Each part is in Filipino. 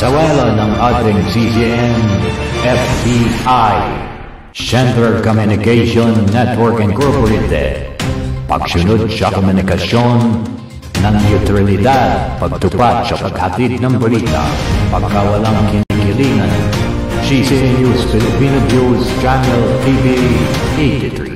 Pagsawalan ng ating CCN, FBI, Center Communication Network Incorporated, pagsunod sa komunikasyon ng neutralidad, pagtupad sa paghatid ng balita, pagkawalang kinikilingan, CCN News Filipino News Channel TV 83.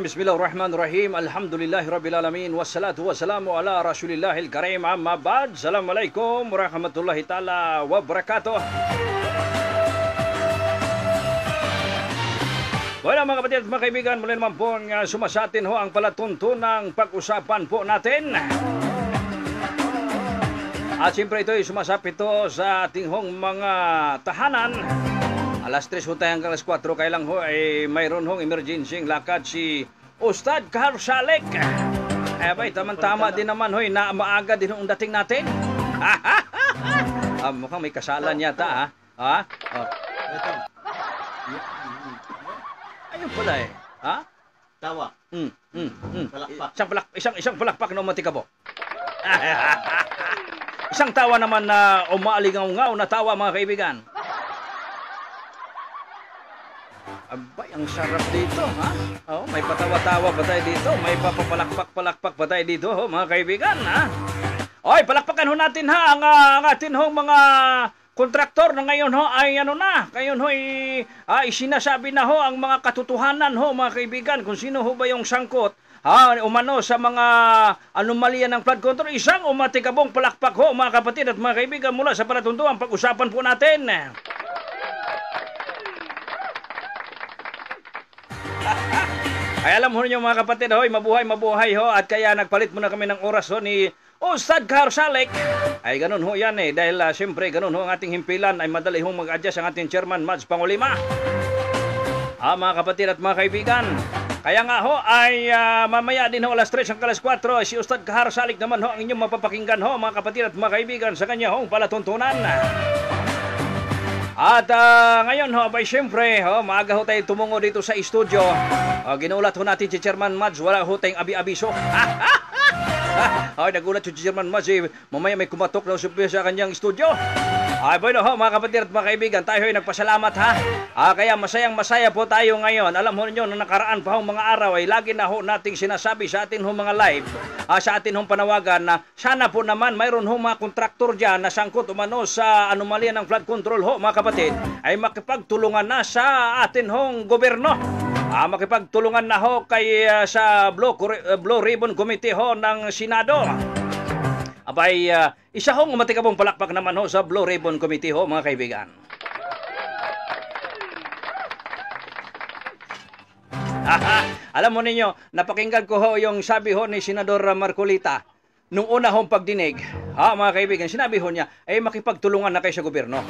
Bismillahirrahmanirrahim. Alhamdulillahirrabbilalamin. Wassalatu wassalamu ala rasulillahil karim. Amma ba'd. Assalamualaikum warahmatullahi ta'ala wabarakatuh. Wala mga kapatid at mga kaibigan, muli naman po sumasatin ho ang palatuntunang pag-usapan po natin. At siyempre ito ay sumasapit ho sa ating hong mga tahanan. Alas 3 ho tayo hanggang alas 4, kaya lang ho ay mayroon hong emergency lakad si Ustad Carl Salek. Ay abay, tama-tama din naman hoy, na maaga din ang dating natin. Mukhang may kasalan yata ha. Ayun pala eh. Ha? Tawa. Palakpak. Isang palakpak na umatikabo. Isang tawa naman na umaaligaw-ngaw na tawa mga kaibigan. Abay, ang sarap dito, ha? Oh, may patawa-tawa pa tayo dito. May papapalakpak-palakpak pa tayo dito, mga kaibigan, ha? Oy, palakpakan ho natin, ha? Ang atin ho mga kontraktor na ngayon ho ay ano na. Ngayon ho isinasabi na ho ang mga katotohanan ho, mga kaibigan. Kung sino ho ba yung sangkot, umano sa mga anomalya ng flood control. Isang umatikabong palakpak ho, mga kapatid at mga kaibigan, mula sa palatuntuan. Pag-usapan po natin. Ay alam ho niyo mga kapatid, hoy, mabuhay ho, at kaya nagpalit muna kami ng oras ho ni Ustad Carl Salek. Ay ganun ho yan dahil siyempre ganun ho ang ating himpilan, ay madali hong mag-adjust ang ating chairman Mads Pangulima. Mga kapatid at mga kaibigan, kaya nga ho ay mamaya din ho alas 3 hanggang alas 4 si Ustad Carl Salek naman ho ang inyong mapapakinggan ho, mga kapatid at mga kaibigan, sa kanya hong palatuntunan. At ngayon ho, abay siyempre, maaga ho tayo tumungo dito sa studio. Ginulat ho natin si Chairman Mads, wala ho tayong abi-abiso. Nagulat si Chairman Mads, mamaya may kumatok na sa kanyang studio. Bueno ho, mga kapatid at mga kaibigan, tayo ay nagpasalamat ha. Kaya masayang-masaya po tayo ngayon. Alam ho ninyo, na nakaraan pa ho mga araw ay lagi na ho nating sinasabi sa atin ho mga live, sa atin hong panawagan na sana po naman mayroon ho mga kontraktor dyan na sangkot umano sa anomalya ng flood control ho, mga kapatid, ay makipagtulungan na sa atin hong gobyerno. Makipagtulungan na ho kay sa Blue Ribbon Committee ho ng Senado. Abay, isa hong matikabong palakpak naman ho sa Blue Ribbon Committee ho, mga kaibigan. Alam mo ninyo, napakinggan ko ho yung sabi ho ni Senador Marcolita nung una hong pagdinig. Mga kaibigan, sinabi ho niya, makipagtulungan na kayo sa gobyerno.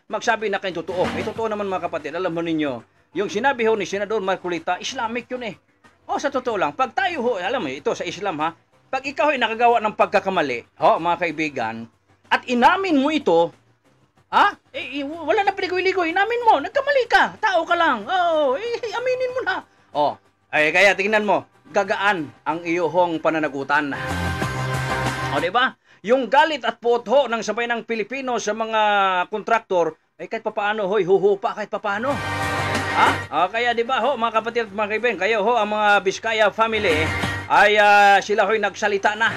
Magsabi na kayo totoo. Totoo naman mga kapatid, alam mo ninyo, yung sinabi ho ni Senador Marcolita, Islamic yun sa totoo lang, pag tayo ho, alam mo, ito sa Islam pag ikaw ay nakagawa ng pagkakamali, mga kaibigan, at inamin mo ito, wala na paligoy-ligoy, inamin mo, nagkamali ka, tao ka lang, aminin mo na. Kaya tingnan mo, gagaan ang iyong pananagutan. Di ba? yung galit at puot ho ng sabay ng Pilipino sa mga kontraktor, ay kahit papaano hoy, huhupa kahit papaano. Kaya di ba ho, mga kapatid at mga kaibigan, kayo ho, ang mga Biskaya family, ay sila ho'y nagsalita na.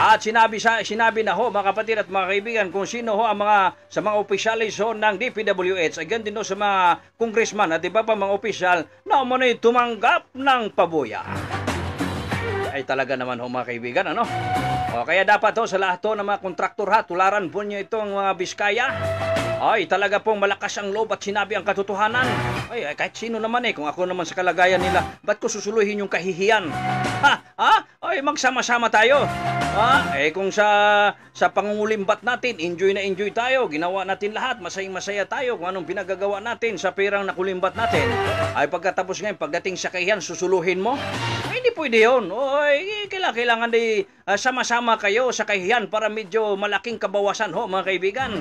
At sinabi na ho, mga kapatid at mga kaibigan, kung sino ho ang sa mga opisyalis ho ng DPWH, ay ganun din ho sa mga congressman at iba pa mga opisyal na umano'y tumanggap ng pabuya. Ay talaga naman ho, mga kaibigan, ano? Kaya dapat ho, sa lahat ho ng mga kontraktor ha, tularan po nyo itong mga Biskaya. Ay, talaga pong malakas ang loob at sinabi ang katotohanan. Ay, kahit sino naman kung ako naman sa kalagayan nila, ba't ko susuluhin yung kahihiyan? Ay, magsama-sama tayo. Kung sa pangungulimbat natin, enjoy na enjoy tayo, ginawa natin lahat, masayang-masaya tayo kung anong pinagagawa natin sa perang nakulimbat natin. Ay, pagkatapos ngayon, pagdating sa kahihiyan, susuluhin mo? Ay, hindi pwede yun. Kailangan di sama-sama kayo sa kahihiyan para medyo malaking kabawasan ho, mga kaibigan.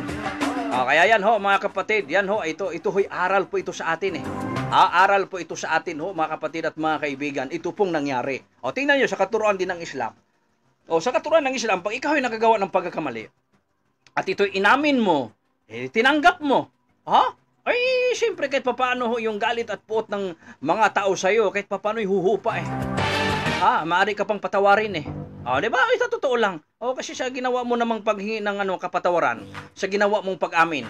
Kaya yan ho, mga kapatid, yan ho, ito ho'y aral po ito sa atin aral po ito sa atin ho, mga kapatid at mga kaibigan. Ito pong nangyari. Tingnan nyo, sa katuruan din ng Islam. Sa katuruan ng Islam, pag ikaw ay nagagawa ng pagkakamali, at ito'y inamin mo, tinanggap mo, ay, siyempre, kahit papaano ho, yung galit at puot ng mga tao sa'yo, kahit papaano'y huhupa maaari ka pang patawarin diba? Ito totoo lang. Kasi sa ginawa mo namang paghingi ng kapatawaran, sa ginawa mong pag-amin.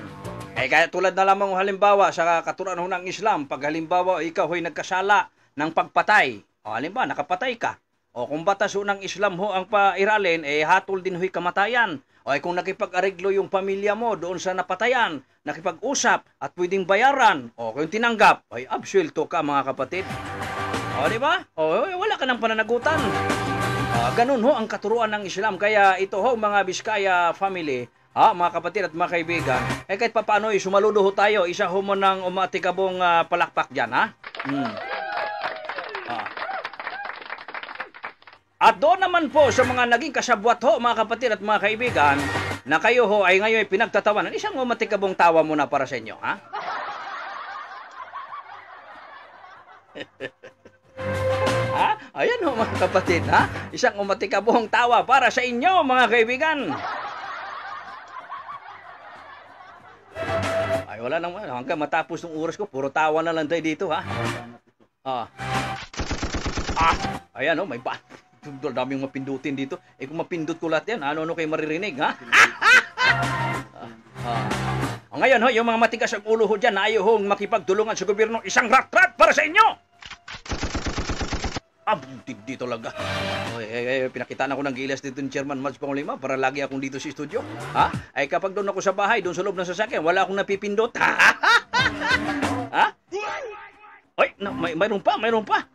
Kaya tulad na lamang halimbawa sa katuruan ng Islam, pag halimbawa ikaw ho'y nagkasala ng pagpatay, halimbawa nakapatay ka, kung batas ng Islam ho ang pairalin, hatol din ho'y kamatayan. Kung nakipag-areglo yung pamilya mo doon sa napatayan, nakipag-usap at pwedeng bayaran, kung tinanggap, ay absuelto ka, mga kapatid. Diba? Wala ka ng pananagutan. Ganun ho ang katuruan ng Islam. Kaya ito ho, mga Biskaya family, mga kapatid at mga kaibigan, kahit papaano sumaludo ho tayo, isa ho mo ng umatikabong palakpak dyan, At doon naman po sa mga naging kasabwat ho, mga kapatid at mga kaibigan, na kayo ho ay ngayon pinagtatawanan, isang umatikabong tawa muna para sa inyo, Ayan ho, mga kapatid, isang umatikabong tawa para sa inyo, mga kaibigan. Ay, wala nang hanggang matapos ng oras ko, puro tawa na lang tayo dito, ayan ho, may daming mapindutin dito. Kung mapindot ko lahat yan, ano kayo maririnig, ngayon ho, yung mga matigas ang ulo ho dyan, na ayaw hong makipagtulungan sa gobyerno, isang rat-rat para sa inyo! Hindi talaga. Pinakitaan ako ng gilas dito ni Chairman Mads Pangulima para lagi akong dito sa studio. Kapag doon ako sa bahay, doon sa loob ng sasakyan, wala akong napipindot. Mayroon pa.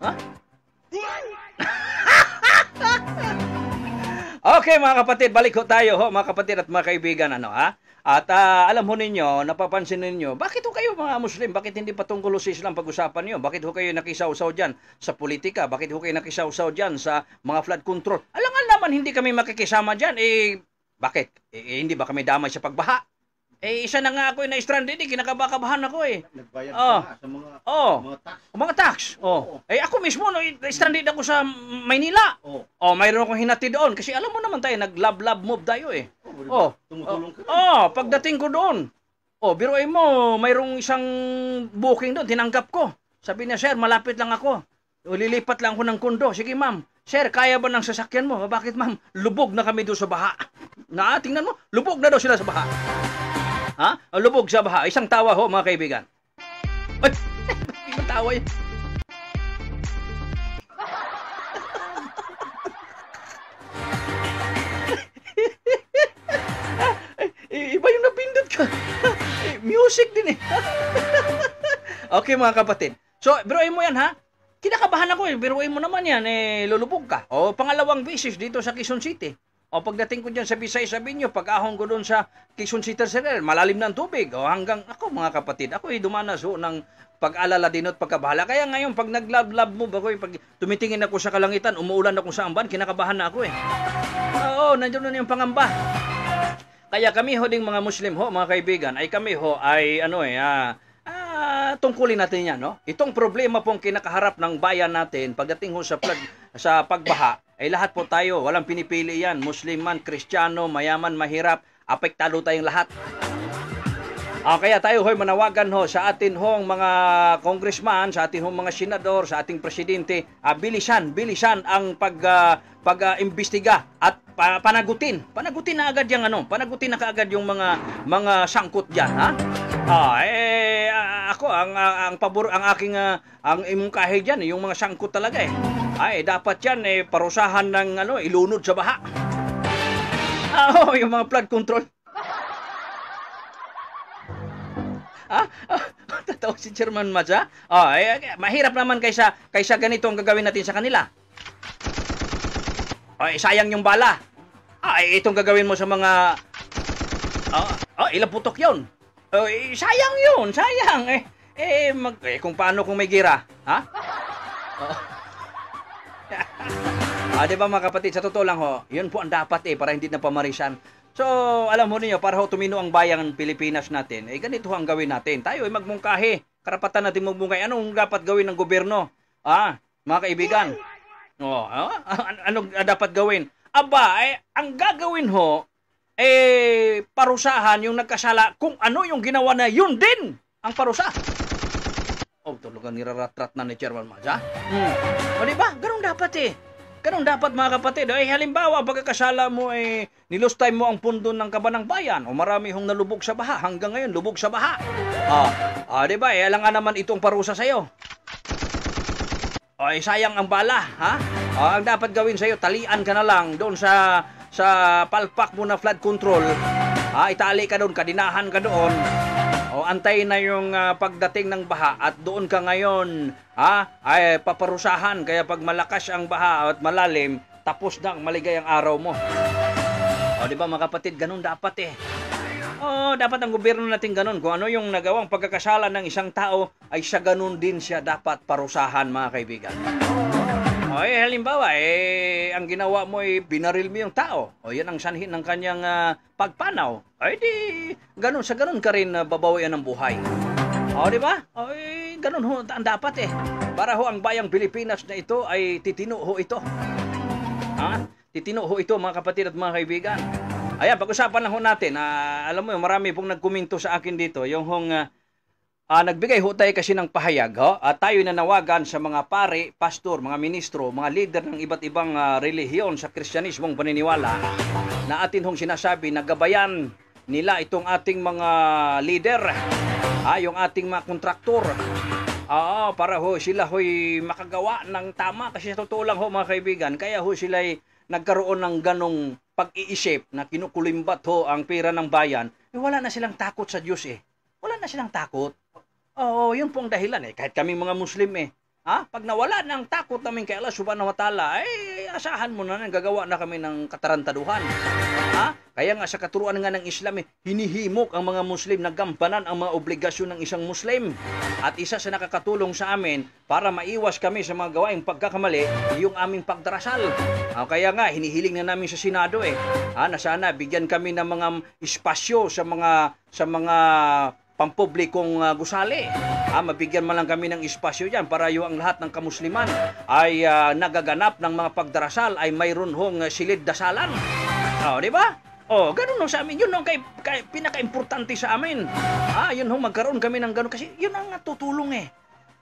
Okay, mga kapatid, balik ho tayo mga kapatid at mga kaibigan, At alam ho ninyo, napapansin ninyo, bakit ho kayo mga Muslim, bakit hindi patungkol sa Islam pag-usapan nyo? Bakit ho kayo nakisaw-saw dyan sa politika? Bakit ho kayo nakisaw-saw dyan sa mga flood control? Alangan naman hindi kami makikisama dyan. Bakit? Hindi ba kami damay sa pagbaha? Isa na nga ako na stranded, kinakabakabahan ako Nagbayad ka sa mga tax. Ako mismo, stranded ako sa Maynila. Mayroon akong hinati doon. Kasi alam mo naman tayo, nag-love move tayo tumutulong ka. Pagdating ko doon, biruin mo, mayroong isang booking doon, tinanggap ko. Sabi niya, sir, malapit lang ako. Lilipat lang ako ng kondo. Sige, ma'am. Sir, kaya ba ng sasakyan mo? Bakit, ma'am? Lubog na kami doon sa baha. Tingnan mo, lubog na daw sila sa baha. Lubog sa baha. Isang tawa ho, mga kaibigan. Ay, ibang tawa yun. Iba yung napindot ka. Music din Okay, mga kapatid. So, biruin mo yan, Kinakabahan ako biruin mo naman yan, lulubog ka. Pangalawang beses dito sa Quezon City. Pagdating ko dyan sa Bisay, sabi nyo, pag-ahon ko doon sa Quezon City, malalim ng tubig. Hanggang ako, mga kapatid, ako dumanas ng pag-alala din at pagkabahala. Kaya ngayon, pag nag-love mo, pag tumitingin ako sa kalangitan, umuulan ako sa amban, kinakabahan na ako nandiyan na yung pangamba. Kaya kami ho ding mga Muslim ho, mga kaibigan, ay kami ho ay tungkulin natin yan, Itong problema pong kinakaharap ng bayan natin pagdating ho sa pagbaha, Ay lahat po tayo, walang pinipili yan. Muslim man, Kristiyano, mayaman, mahirap, apektado tayong lahat. Kaya tayo hoy manawagan ho sa atin hong mga congressman, sa atin hong mga senador, sa ating presidente, bilisan ang pag-imbestiga at panagutin. Panagutin na agad yung panagutin na kaagad yung mga sangkot diyan, ha? Ako ang pabor ang aking ang imungkahi diyan, yung mga sangkot talaga eh. Dapat yan parusahan ng ilunod sa baha. Yung mga flood control. Totoo si Chairman Macha. Mahirap naman kaysa ganito ang gagawin natin sa kanila. Sayang yung bala. Itong gagawin mo sa mga ilang putok yun. Sayang yun, sayang. Kung paano kung may gira, ha? Diba mga kapatid, sa totoo lang ho, yun po ang dapat para hindi na pamarisan. So, alam mo niyo, para ho tumino ang bayan ng Pilipinas natin, ganito ang gawin natin. Tayo ay magmungkahi. Karapatan natin magmungkahi. Anong dapat gawin ng gobyerno? Mga kaibigan. Anong dapat gawin? Ang gagawin ho, parusahan yung nagkasala kung ano yung ginawa na yun din ang parusa. Talagang niraratrat na ni Chairman Macha. Diba? Ganun dapat Ganun dapat mga kapatid. Halimbawa, pagkakasala mo nilustay mo ang pundo ng kabanang bayan o marami hong nalubog sa baha. Hanggang ngayon, lubog sa baha. Diba? Alam nga naman itong parusa sa'yo. Sayang ang bala, ha? Ang dapat gawin sa'yo, talian ka na lang doon sa palpak mo na flood control. Itali ka doon, kadinahan ka doon. Antayin na yung pagdating ng baha at doon ka ngayon paparusahan. Kaya pag malakas ang baha at malalim, tapos na ang maligayang araw mo. Diba mga kapatid, ganun dapat dapat ang gobyerno natin ganun. Kung ano yung nagawang pagkakasala ng isang tao, ay siya ganun din siya dapat parusahan mga kaibigan. Halimbawa, ang ginawa mo binaril mo yung tao. Yan ang sanhin ng kanyang pagpanaw. Ganun ka rin babawian ng buhay. Diba? Ganun ho ang dapat Para ho ang bayang Pilipinas na ito ay titino ho ito. Titino ho ito mga kapatid at mga kaibigan. Pag-usapan lang ho natin. Alam mo, marami pong nagkomento sa akin dito. Yung nagbigay ho tayo kasi ng pahayag at tayo nanawagan sa mga pare, pastor, mga ministro, mga leader ng iba't ibang relihiyon sa Kristyanismong paniniwala na atin hong sinasabi na gabayan nila itong ating mga leader, yung ating mga kontraktor, para ho sila ho'y makagawa ng tama. Kasi sa totoo lang ho mga kaibigan, kaya ho sila'y nagkaroon ng ganong pag-iisip na kinukulimbat ho ang pera ng bayan, wala na silang takot sa Diyos Wala na silang takot. Yun pong dahilan Kahit kami mga Muslim pag nawala ng takot namin kay Allah subhanahu wa ta'ala, asahan mo na gagawa na kami ng katarantaduhan. Kaya nga sa katuruan nga ng Islam, hinihimok ang mga Muslim na gampanan ang mga obligasyon ng isang Muslim. At isa sa nakakatulong sa amin para maiwas kami sa mga gawaing pagkakamali, yung aming pagdarasal. Kaya nga, hinihiling na namin sa Senado na sana bigyan kami ng mga espasyo sa mga pampublikong gusali. Mabigyan man lang kami ng espasyo dyan para yung ang lahat ng kamusliman ay nagaganap ng mga pagdarasal ay mayroon hong silid dasalan. Di ba? Ganun ho sa amin. Yun ho pinaka-importante sa amin. Yun ho, magkaroon kami ng ganun kasi yun ang tutulong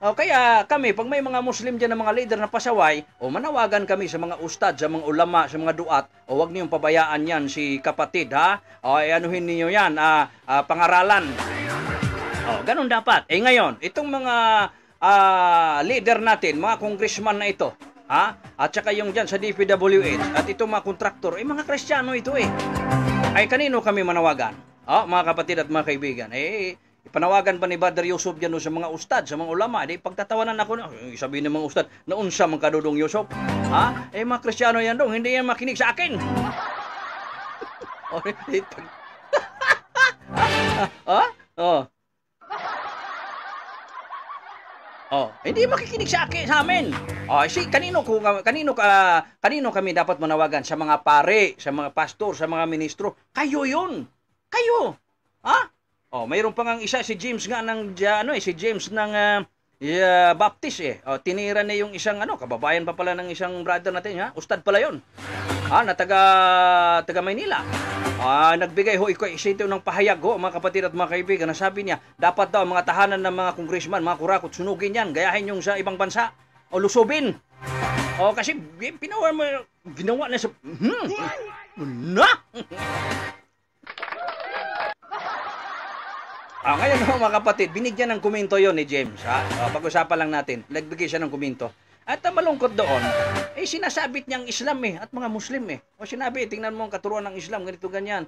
Kaya kami, pag may mga Muslim dyan na mga leader na pasaway, manawagan kami sa mga ustad, sa mga ulama, sa mga duat, wag niyong pabayaan yan si kapatid, anuhin niyo yan, pangaralan. Ganun dapat. Ngayon, itong mga leader natin, mga congressman na ito, at saka yung dyan sa DPWH, at itong mga kontraktor, mga Kristiyano ito kanino kami manawagan? Mga kapatid at mga kaibigan, panawagan pa ni Brother Yusuf dyan sa mga ustad, sa mga ulama, pagtatawanan ako na, sabihin ng mga ustad, naunsa mga kadudong Yusuf? Mga Kristiyano yan dong, hindi yan makinig sa akin. Hindi makikinig sa amin. Kanino kami dapat manawagan? Sa mga pare, sa mga pastor, sa mga ministro. Kayo yun. Kayo. Mayroon pa ngang isa si James nga ng si James ng Baptist eh. Tinira niya yung isang kababayan pa pala ng isang brother natin, ha? Ustad pala 'yon. Na taga Maynila. Nagbigay ho iko isito ng pahayag ho, mga kapatid at mga kaibigan, na sabi niya, dapat daw mga tahanan ng mga congressman, mga kurakot, sunugin yan, gayahin yung sa ibang bansa o lusubin. Kasi ginawa na sa na. Ngayon mga kapatid, binigyan ng komento yon ni James, ha? Pag-usapan lang natin. Nagbigay siya ng komento. At malungkot doon, sinasabit niyang Islam at mga Muslim sinabi, tingnan mo ang katuruan ng Islam, ganito ganyan.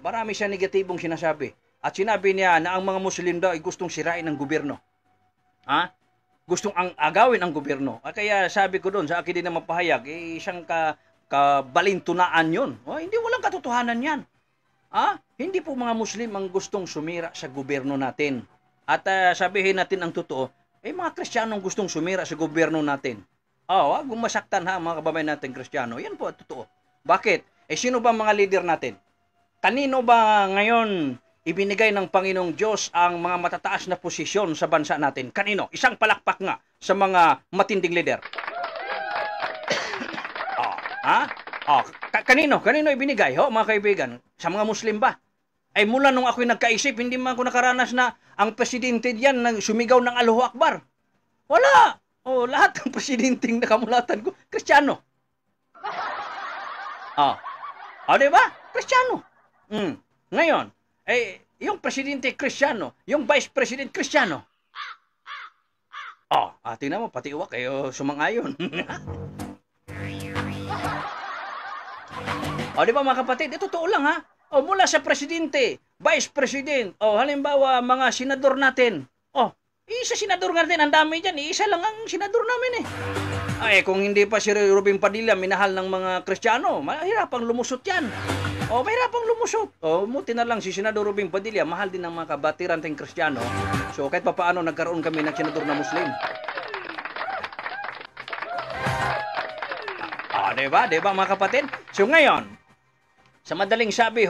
Marami siya negatibong sinasabi. At sinabi niya na ang mga Muslim daw ay gustong sirain ang gobyerno. Gustong agawin ang gobyerno. Kaya sabi ko doon, sa akin din na mapahayag, isang kabalintunaan yun. Hindi, walang katotohanan yan. Hindi po mga Muslim ang gustong sumira sa gobyerno natin. At sabihin natin ang totoo, mga Kristiyanong gustong sumira sa gobyerno natin. Wag masaktan mga kababayan natin Kristiyano. Yan po at totoo. Bakit? Sino ba mga leader natin? Kanino ba ngayon ibinigay ng Panginoong Diyos ang mga matataas na posisyon sa bansa natin? Kanino? Isang palakpak nga sa mga matinding leader. Kanino? Kanino ibinigay? Mga kaibigan, sa mga Muslim ba? Mula nung ako'y nagkaisip, hindi man ako nakaranas na ang presidente diyan nang sumigaw ng Allahu Akbar. Wala! Lahat ng presidenteng nakamulatan ko, Kristiyano. Diba? Kristiyano. Ngayon, yung presidente Kristiyano, yung vice president Kristiyano. Tingnan mo, pati uwak, sumang-ayon. Diba mga kapatid, totoo lang ha? Mula sa presidente, vice president, halimbawa mga senador natin. Isa senador natin, ang dami dyan, isa lang ang senador namin kung hindi pa si Robin Padilla minahal ng mga Kristiyano, mahirapang lumusot yan. Mahirapang lumusot. Muti na lang si Senador Robin Padilla, mahal din ng mga kabatiran tayong Kristiyano. So kahit papaano nagkaroon kami ng senador na Muslim. Diba mga kapatid? So ngayon, sa madaling sabi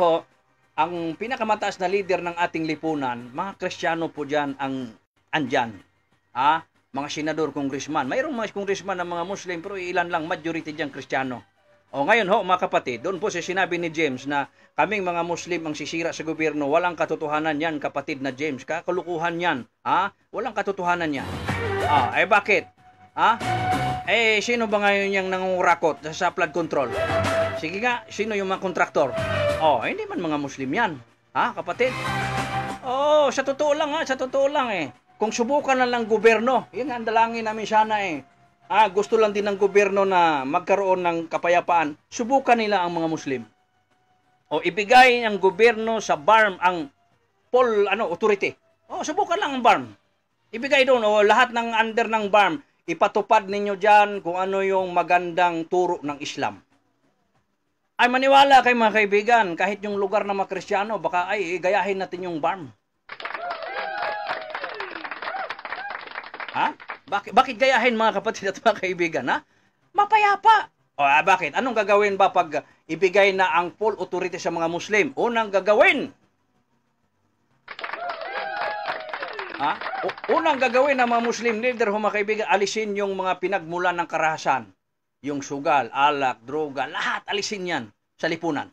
ang pinakamataas na leader ng ating lipunan, mga Kristiyano po dyan ang andyan. Mga senador, congressman. Mayroong mga congressman ng mga Muslim, pero ilan lang, majority dyan Kristiyano. Ngayon mga kapatid, doon po sinabi ni James na kaming mga Muslim ang sisira sa gobyerno. Walang katotohanan yan, kapatid na James. Kakulukuhan yan. Walang katotohanan yan. Bakit? Sino ba ngayon yung nangungurakot sa flood control? Sige nga, sino yung mga kontraktor? Hindi man mga Muslim yan. Kapatid? Sa totoo lang Kung subukan na lang gobyerno, yun ang dalangin namin sana gusto lang din ng gobyerno na magkaroon ng kapayapaan, subukan nila ang mga Muslim. Ibigay ng gobyerno sa BARM ang authority. Subukan lang ang BARM. Ibigay doon, lahat ng under ng BARM, ipatupad ninyo dyan kung ano yung magandang turo ng Islam. Maniwala kayo mga kaibigan, kahit yung lugar na mga Kristiyano, baka gayahin natin yung BARM. Bakit gayahin mga kapatid at mga kaibigan? Mapayapa. Bakit? Anong gagawin ba pag ibigay na ang full authority sa mga Muslim? Unang gagawin. Unang gagawin ng mga Muslim leader, mga kaibigan, alisin yung mga pinagmulan ng karahasan. Yung sugal, alak, droga, lahat alisin yan sa lipunan.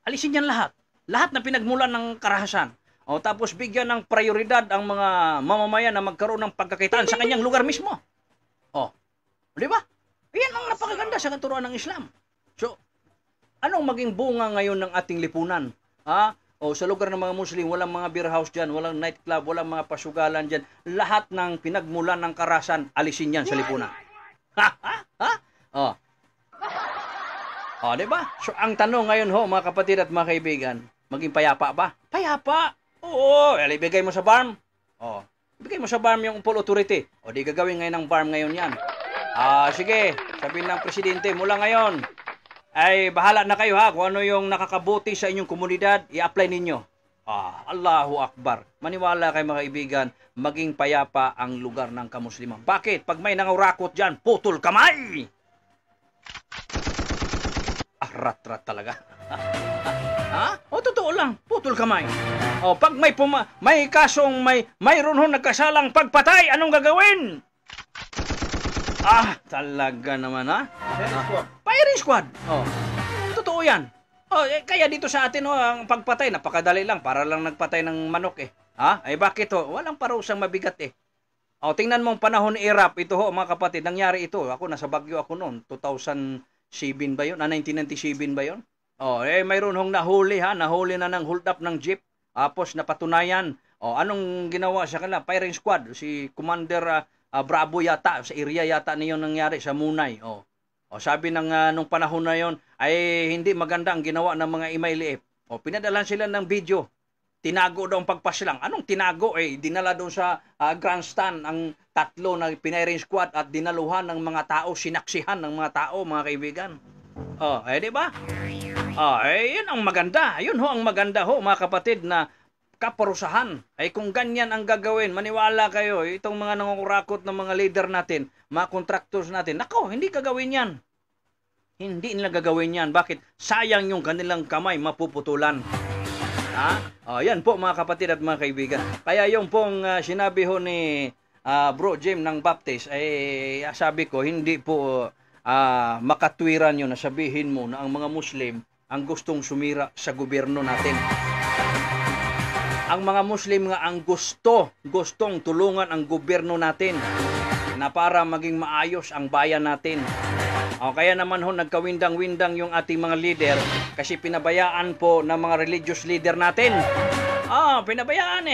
Alisin yan lahat. Lahat na pinagmulan ng karahasan. Tapos bigyan ng prioridad ang mga mamamayan na magkaroon ng pagkakitaan sa kanyang lugar mismo. Di ba? Yan ang napakaganda sa katuruan ng Islam. So, anong maging bunga ngayon ng ating lipunan? Sa lugar ng mga Muslim, walang mga beer house dyan, walang nightclub, walang mga pasugalan dyan. Lahat ng pinagmulan ng karahasan, alisin yan sa lipunan. Diba? So, ang tanong ngayon mga kapatid at mga kaibigan, maging payapa ba? Payapa! Ibigay mo sa BARM. Ibigay mo sa BARM yung full authority. Di gagawin ngayon ng BARM ngayon yan. Sige, sabihin ng presidente, mula ngayon, bahala na kayo kung ano yung nakakabuti sa inyong komunidad, i-apply ninyo. Allahu Akbar. Maniwala kayo mga kaibigan, maging payapa ang lugar ng kamusliman. Bakit? Pag may nangurakot dyan, putol kamay! Rat-rat talaga. Ha? O, totoo lang. Putol kamay. O, pag may kasong mayroon ho nagkasalang pagpatay, anong gagawin? Ah, talaga naman, ha? Firing squad. O, totoo yan. O, kaya dito sa atin, ho, ang pagpatay, napakadali lang. Para lang nagpatay ng manok, eh. Ha? Ay, bakit, ho? Walang parusang mabigat, eh. O, tingnan mo ang panahon ni Irap. Ito, ho, mga kapatid, nangyari ito. Ako, nasa Baguio ako noon. 2007 ba yun? 1997 ba yun? Oh, mayroon hong nahuli ha, nahuli na ng hold up ng jeep. Tapos napatunayan. Oh, anong ginawa sa kanila? Firing squad, si Commander Bravo yata, sa area yata niyon nangyari sa Munay. Oh. Oh, sabi ng nung panahon na yon ay hindi maganda ang ginawa ng mga MILF. Oh, pinadalan sila ng video. Tinago daw ang pagpaslang. Anong tinago? Dinala doon sa grandstand ang tatlo na firing squad at dinaluhan ng mga tao, sinaksihan ng mga tao, mga kaibigan. Oh, di ba? Yun ang maganda. Yun ho ang maganda ho, mga kapatid, na kaparusahan. Kung ganyan ang gagawin, maniwala kayo, itong mga nangungurakot ng mga leader natin, mga contractors natin, nako, hindi gagawin yan. Hindi nila gagawin yan. Bakit? Sayang yung kanilang kamay mapuputulan. Yan po, mga kapatid at mga kaibigan. Kaya yung pong sinabi ho ni Bro Jim ng Baptist, sabi ko, hindi po makatwiran yun na sabihin mo na ang mga Muslim ang gustong sumira sa gobyerno natin. Ang mga Muslim nga ang gustong tulungan ang gobyerno natin na para maging maayos ang bayan natin. Kaya naman ho nagkawindang-windang yung ating mga leader kasi pinabayaan po ng mga religious leader natin. Pinabayaan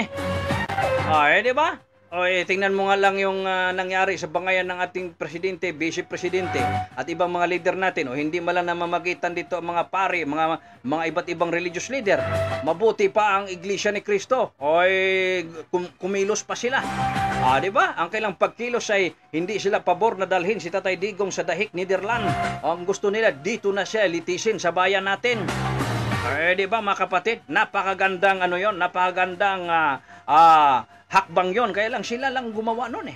di ba? Tingnan mo nga lang yung nangyari sa bangayan ng ating presidente, vice presidente at ibang mga leader natin. Hindi man lang namamagitan dito ang mga pari, mga iba't ibang religious leader. Mabuti pa ang Iglesia ni Cristo. Kumilos pa sila. Di ba? Ang kailang pagkilos ay hindi sila pabor na dalhin si Tatay Digong sa Dahik, Netherlands. Ang gusto nila dito na siya litisin sa bayan natin. Di ba, mga kapatid? Napakagandang napakagandang hakbang yon, kaya lang sila lang gumawa nun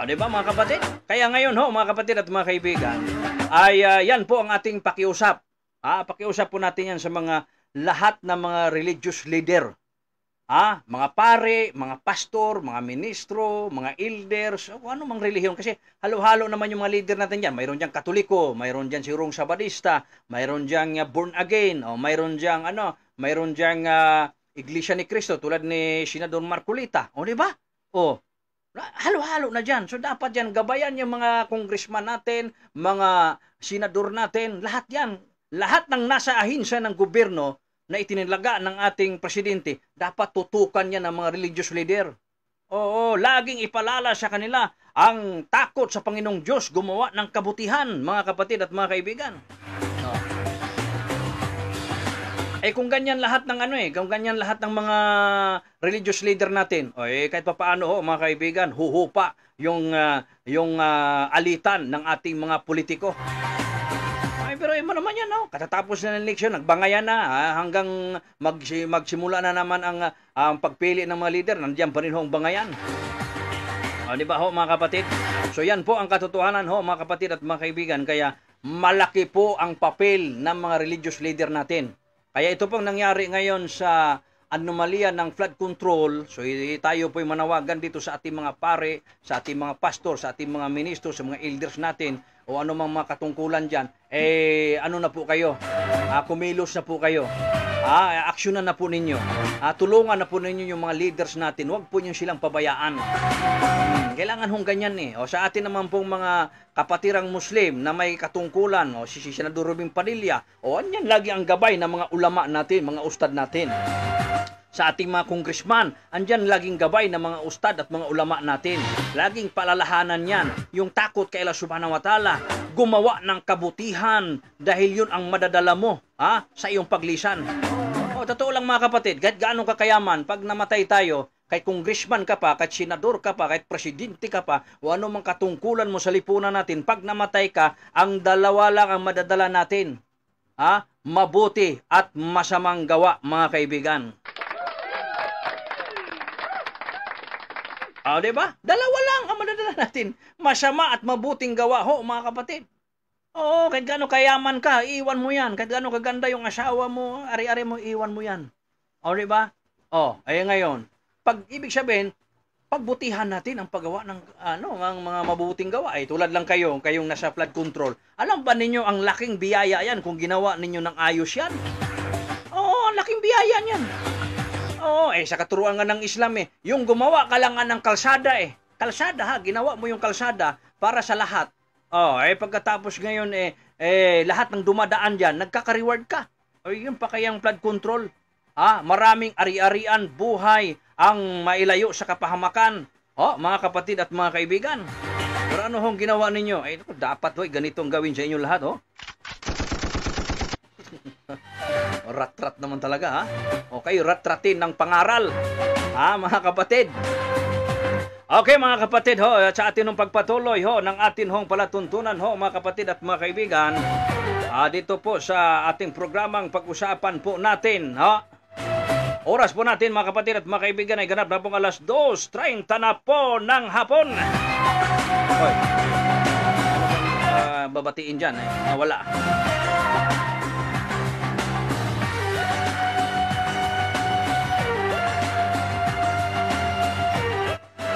di ba, mga kapatid? Kaya ngayon ho, mga kapatid at mga kaibigan, ay yan po ang ating pakiusap. Pakiusap po natin yan sa mga lahat ng mga religious leader. Mga pare, mga pastor, mga ministro, mga elders, ano mang relihiyon. Kasi halo-halo naman yung mga leader natin dyan. Mayroon dyan Katoliko, mayroon dyan si Rong Sabadista, mayroon dyan born again, mayroon dyan Iglesia ni Cristo tulad ni Senador Marcolita. Di ba? Halo-halo na dyan. So dapat dyan gabayan yung mga congressman natin, mga senador natin, lahat yan. Lahat ng nasa ahinsya ng gobyerno na itinilaga ng ating presidente, dapat tutukan niya ng mga religious leader. Laging ipalala sa kanila ang takot sa Panginoong Diyos, gumawa ng kabutihan, mga kapatid at mga kaibigan. Kung ganyan lahat ng kung ganyan lahat ng mga religious leader natin, kahit pa paano mga kaibigan, huhupa yung alitan ng ating mga politiko. Pero mo naman yan, katatapos na ng eleksyon, nagbangayan na, hanggang magsimula na naman ang pagpili ng mga leader, nandiyan pa rin ang bangayan. Di ba mga kapatid? So yan po ang katotohanan mga kapatid at mga kaibigan, kaya malaki po ang papel ng mga religious leader natin. Kaya ito pong nangyari ngayon sa anomalya ng flood control, so tayo po'y manawagan dito sa ating mga pare, sa ating mga pastor, sa ating mga ministro, sa mga elders natin, o ano mang mga katungkulan dyan, ano na po kayo? Kumilos na po kayo. Aksyonan na po ninyo. Tulungan na po ninyo yung mga leaders natin. Huwag po nyo silang pabayaan. Kailangan hong ganyan sa atin naman pong mga kapatirang Muslim na may katungkulan, si Senador Robin Padilla, anyan lagi ang gabay ng mga ulama natin, mga ustad natin. Sa ating mga congressman, andyan laging gabay ng mga ustad at mga ulama natin. Laging palalahanan yan, yung takot kay Allah Subhanahu wa Ta'ala, gumawa ng kabutihan dahil yun ang madadala mo sa iyong paglisan. Totoo lang mga kapatid, kahit gaano kakayaman, pag namatay tayo, kahit congressman ka pa, kahit senador ka pa, kahit presidente ka pa, o ano mang katungkulan mo sa lipunan natin, pag namatay ka, ang dalawa lang ang madadala natin. Mabuti at masamang gawa, mga kaibigan. Diba? Dalawa lang ang madadala natin. Masama at mabuting gawa mga kapatid. Oo, kahit gaano kayaman ka, iwan mo yan. Kahit gaano kaganda yung asawa mo, ari-ari mo, iwan mo yan. O, di ba? O, ay ngayon, pag ibig sabihin, pagbutihan natin ang paggawa ng ang mga mabubuting gawa. Tulad lang kayong nasa flood control. Alam ba ninyo ang laking biyaya yan kung ginawa ninyo ng ayos yan? Oo, ang laking biyaya yan. Oo, sa katuruan nga ng Islam yung gumawa ka lang nga ng kalsada Kalsada ha, ginawa mo yung kalsada para sa lahat. Pagkatapos ngayon lahat ng dumadaan diyan, nagkaka-reward ka. Yun pa kayang flood control. Maraming ari-arian, buhay ang mailayo sa kapahamakan. Mga kapatid at mga kaibigan. Pero ano hong ginawa ninyo? Dapat ganitong gawin sa inyo lahat, Rat-rat naman talaga, Okay, rat-ratin ng pangaral. Mga kapatid. Okay, mga kapatid, sa atin hong pagpatuloy ng atin hong palatuntunan mga kapatid at mga kaibigan. Dito po sa ating programang pag-usapan po natin, Oras po natin mga kapatid at mga kaibigan ay ganap na pong alas 2:30 na po ng hapon. Hoy. Babatiin dyan, nawala.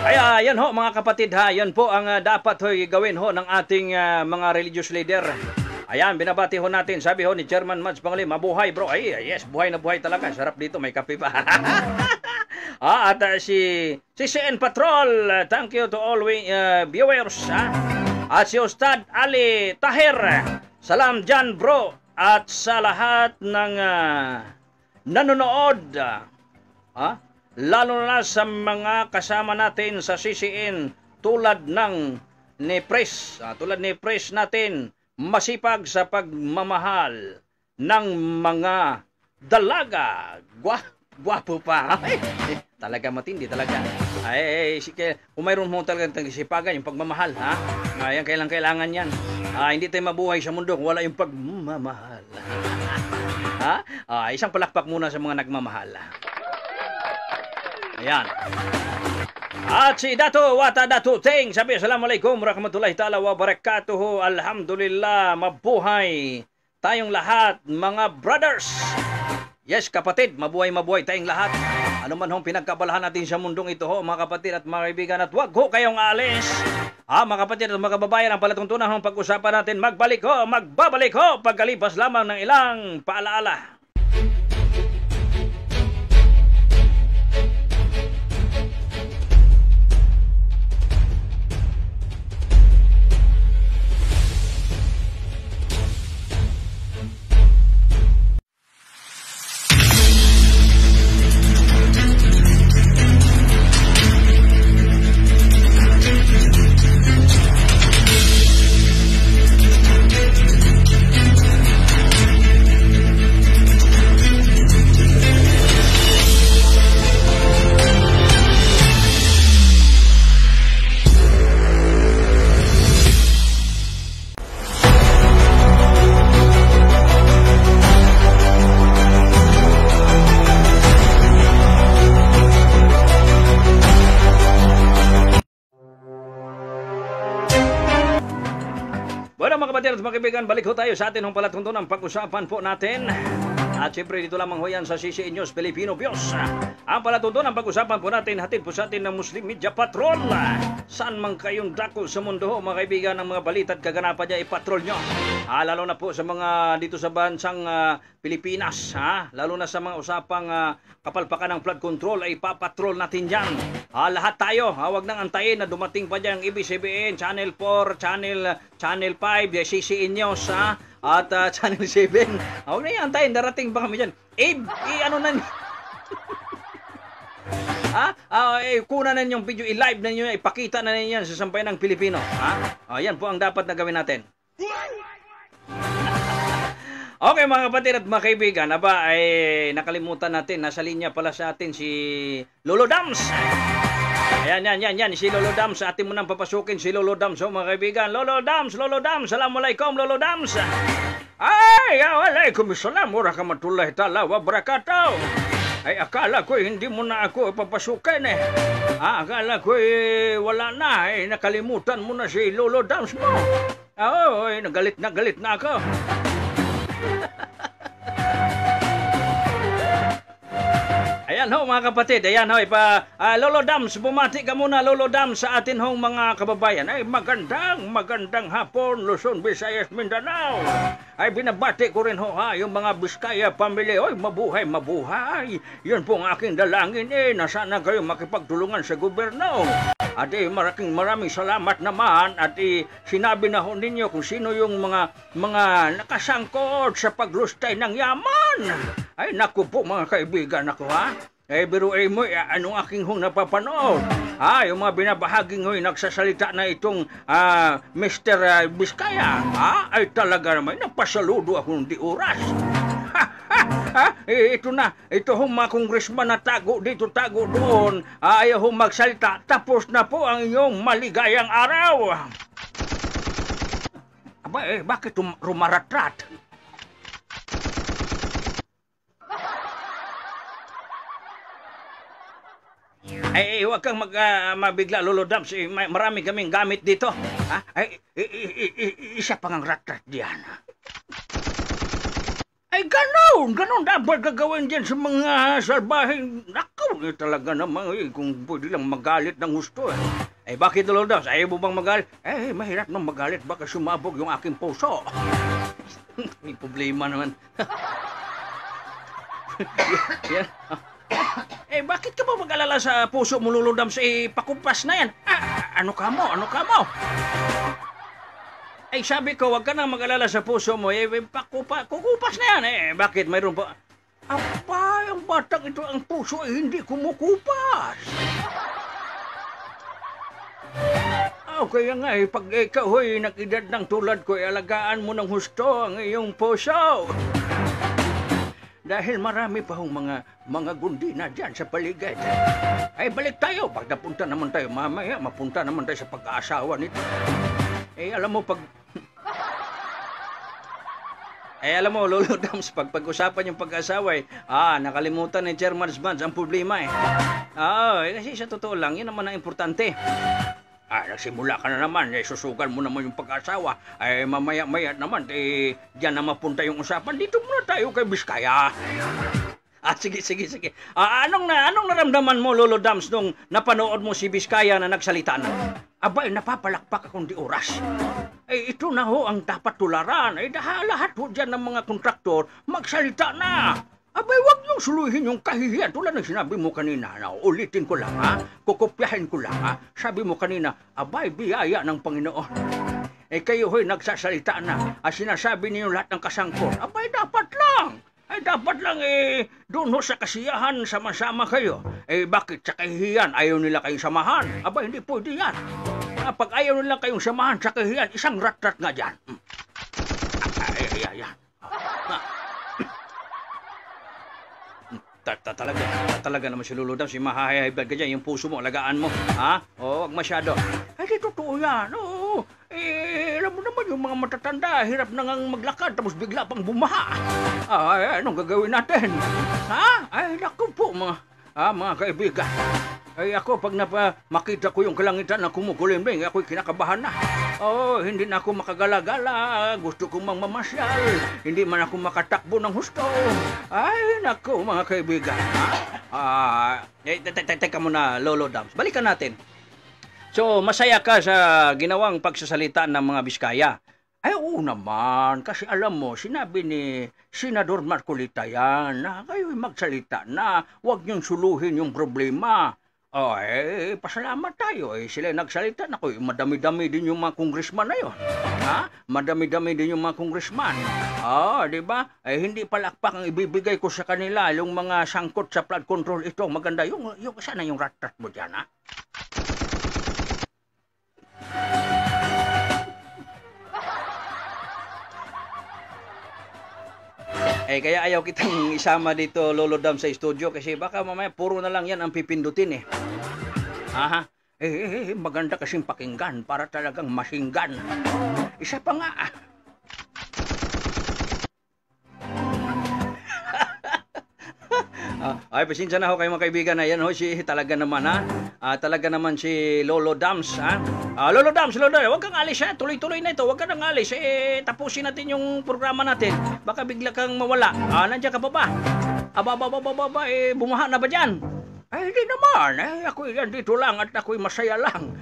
Ay, yan mga kapatid yan po ang dapat gawin ng ating mga religious leader. Ayan, binabati natin. Sabi ni Chairman Mads Pangalim, mabuhay bro. Yes, buhay na buhay talaga. Sarap dito, may kape pa. At si CN Patrol, thank you to all viewers. At si Ustad Ali Tahir, salam dyan bro. At sa lahat ng nanonood, lalo na sa mga kasama natin sa CCN tulad ni Pres natin, masipag sa pagmamahal ng mga dalaga. Gwapo pa. Talaga matindi talaga. Kung mayroon mo talaga sipagan yung pagmamahal, Yan, kailangan yan. Hindi tayo mabuhay sa mundo kung wala yung pagmamahal. Isang palakpak muna sa mga nagmamahal. Ayan. At si Dato Wata Dato Teng, sabi, Assalamualaikum warahmatullahi ta'ala wa barakatuhu. Alhamdulillah, mabuhay tayong lahat, mga brothers. Yes, kapatid, mabuhay tayong lahat. Ano man hong pinagkabalahan natin sa mundong ito, mga kapatid at mga kaibigan, at wag kayong aalis. Mga kapatid at mga kababayan, ang palatuntunan ng pag-usapan natin, magbabalik pagkalipas lamang ng ilang paalaala. Mga kapatid at mga kaibigan, balik tayo sa atin ng palatuntunan pag-usapan po natin. At siyempre dito lamang yan sa CCN News Filipino Bios. Ang palatuntunan pag-usapan po natin, hatid po sa atin ng Muslim Media Patrol. Saan man kayong dako sa mundo, mga kaibigan, ng mga balita at kaganapan niya, ipatrol nyo. Lalo na po sa mga dito sa bansang Pilipinas. Lalo na sa mga usapang kapalpakan ng flood control, ay ipapatrol natin dyan. Lahat tayo, huwag nang antayin na dumating pa dyan ang ABS-CBN, Channel 4, Channel 5, CCN News, at Channel 7. Huwag na yan antayin, darating pa kami dyan. Ano na kuna na yung video, i-live na nyo, ipakita na ninyo yan sa sambayan ng Pilipino. Yan po ang dapat na gawin natin. Okay mga kapatid at mga kaibigan, nakalimutan natin, nasa linya pala sa atin si Lolo Dams. Yan, si Lolo Dams, atin mo nang papasukin si Lolo Dams, mga kaibigan. Lolo Dams, Assalamualaikum Lolo Dams. Waalaikumsalam warahmatullahi ta'ala wabarakatuh. Akala ko hindi mo na ako papasukin Akala ko wala na nakalimutan mo na si Lolo Dams mo. Oo, nagalit na ako. Ayan ho mga kapatid, ayan ho, Lolo Dams, bumati ka muna Lolo Dams sa atin hong mga kababayan. Ay magandang hapon, Luzon, Visayas, Mindanao. Ay binabati ko rin ho ha, yung mga Biskaya family. Oy, mabuhay. Yun po ang aking dalangin na sana kayo makipagtulungan sa gobyerno. At maraming salamat naman at sinabi na ho ninyo kung sino yung mga nakasangkot sa paglustay ng yaman. Ay naku po mga kaibigan ako ha. Biruin mo, anong aking hong napapanood? Yung mga binabahaging ho'y nagsasalita na itong Mr. Biskaya. Ay talaga naman, napasaludo akong di oras. Ito hong mga congressman na tago dito, tago doon. Ayaw hong magsalita, tapos na po ang inyong maligayang araw. Aba bakit rumaratrat? Huwag kang mabigla, Lolo Dams. Marami kaming gamit dito. Isa pang ang rat-rat diyan. Ganon dapat gagawin dyan sa mga salbahing. Naku, talaga naman, kung pwede lang magalit ng gusto. Bakit, Lolo Dams? Ayaw mo bang magalit? Mahirap nang magalit. Baka sumabog yung aking puso. May problema naman. Yan. Bakit ka ba mag-alala sa puso mo, Lolo Dams? Pakumpas na yan. Ano ka mo? Sabi ko, wag ka nang mag-alala sa puso mo. Kukupas na yan. Bakit? Mayroon pa? Yung batang ito, ang puso hindi kumukupas. Kaya nga, pag ikaw ho'y nag-edad ng tulad ko, alagaan mo ng husto ang iyong puso. Dahil marami pa hong mga gundina dyan sa paligid. Balik tayo. Pag napunta naman tayo mamaya, mapunta naman tayo sa pag-aasawa nito. Alam mo, alam mo, Lolo Dams, pag-usapan yung pag-asawa, nakalimutan ni Chairman Sbanz ang problema kasi sa totoo lang, yun naman ang importante. Nagsimula ka na naman, susugan mo naman yung pag-asawa, mamaya-maya naman, dyan na mapunta yung usapan, dito muna tayo kay Biskaya. Sige. Anong naramdaman mo, Lolo Dams, nung napanood mo si Biskaya na nagsalita na? Napapalakpak akong di oras. Ito na ho ang dapat tularan. Lahat ho dyan ng mga kontraktor, magsalita na. Wag niyong suluhin yung kahihiyan. Tulad ng sinabi mo kanina, ulitin ko lang kukopyahin ko lang Sabi mo kanina, biyaya ng Panginoon. Kayo ho'y nagsasalita na. Sinasabi niyo lahat ng kasangkot. Dapat lang doon ho sa kasiyahan, sama-sama kayo. Bakit sa kahihiyan ayaw nila kayong samahan? Hindi pwede yan. Pag ayaw nila kayong samahan sa kahihiyan, isang rat-rat nga dyan. Yan. Talaga naman si Lolo Dams, mahahayabad ka dyan, yung puso mo, alagaan mo. Wag masyado. Di totoo yan. Alam mo naman yung mga matatanda, hirap na ngang maglakad, tapos bigla pang bumaha. Anong gagawin natin? Naku po mga kaibigan. Ako, pag makita ko yung kalangitan na kumukulimbing, ako'y kinakabahan na. Hindi na ako makagala-gala. Gusto kong mamasyal. Hindi man ako makatakbo ng husto. Naku, mga kaibigan. Teka muna, Lolo Dams. Balikan natin. So, masaya ka sa ginawang pagsasalita ng mga Biskaya. Oo naman, kasi alam mo, sinabi ni Senador Marcolita yan na kayo'y magsalita na huwag niyong suluhin yung problema. Pasalamat tayo. Sila nagsalita na ko. Madami-dami din yung mga congressman na yun. Madami-dami din yung mga congressman. Di ba? Hindi palakpak ang ibibigay ko sa kanila. Yung mga sangkot sa flood control ito. Maganda yung sana yung rat-rat mo dyan, Kaya ayaw kitang isama dito, Lolo Dam, sa studio kasi baka mamaya puro na lang yan ang pipindutin maganda kasing pakinggan para talagang masinggan. Isa pa nga Ay, pasensya na ho kayo mga kaibigan. Ayan ho, talaga naman ha. Talaga naman si Lolo Dams ha. Lolo Dams, huwag kang alis ha. Tuloy-tuloy na ito. Huwag kang alis. Tapusin natin yung programa natin. Baka bigla kang mawala. Nandiyan ka pa ba? Bumaha na ba dyan? Ay, hindi naman. Ako'y dito lang at ako'y masaya lang.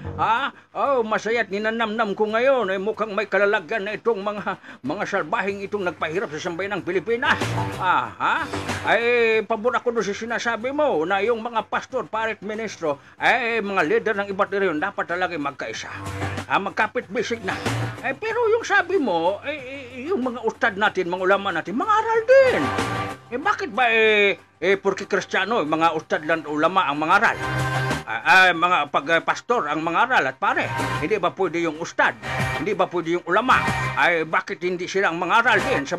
Masaya at ninanamnam ko ngayon. Mukhang may kalalagyan na itong mga salbahing itong nagpahirap sa sambayan ng Pilipinas. Pabor ako doon sa sinasabi mo na yung mga pastor, parit, ministro, mga leader ng iba't rin dapat talaga magkaisa. Magkapit-bisig na. Pero yung sabi mo, yung mga ustad natin, mga ulama natin, mga aral din. Bakit ba porque Kristiyano, mga ustad lang ulama ang mga aral? Mga pagpastor ang mga aral at pare. Hindi ba pwede yung ustad? Hindi ba pwede yung ulama? Bakit hindi silang mga aral din sa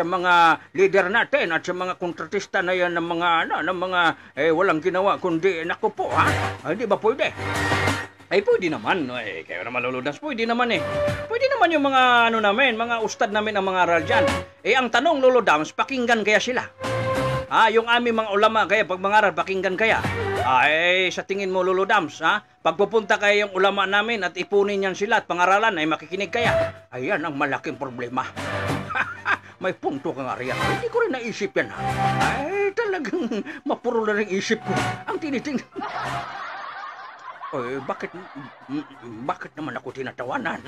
mga leader natin at sa mga kontratista na yan ng mga walang ginawa kundi naku po hindi ba pwede? Pwede naman. Kayo naman luludas. Pwede naman Pwede naman yung mga namin, mga ustad namin ang mga aral dyan. Ang tanong, Lolo Dams, pakinggan kaya sila? Yung aming mga ulama kaya, pag mga aral, pakinggan kaya? Sa tingin mo, Lolo Dams, pagpupunta kayo yung ulama namin at ipunin yan sila at pangaralan, makikinig kaya? Ayan ang malaking problema. May punto ka nga riyan. Hindi ko rin naisip yan. Talagang mapuro na rin isip ko. Ang tiniting... bakit naman ako tinatawanan?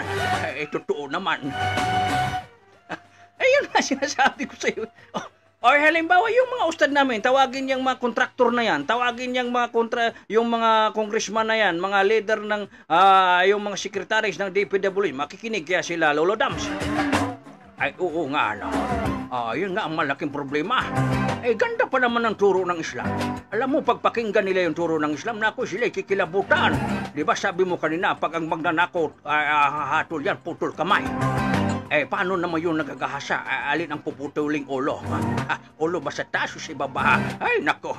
Totoo naman. Ayun nga sinasabi ko sa iyo. Halimbawa, yung mga ustad namin, tawagin yung mga kontraktor na yan, tawagin yung mga congressman na yan, mga leader ng, yung mga secretaries ng DPWH, makikinig kaya sila, Lolo Dams. Oo nga, yun nga ang malaking problema. Ganda pa naman ang turo ng Islam. Alam mo, pagpakinggan nila yung turo ng Islam, sila'y kikilabutan. Di ba sabi mo kanina, pag ang magnanakot, hahatol yan, putol kamay. Paano naman yung nagagahasa? Alin ang puputuling ulo? Ulo ba sa taas o sa ibaba? Nako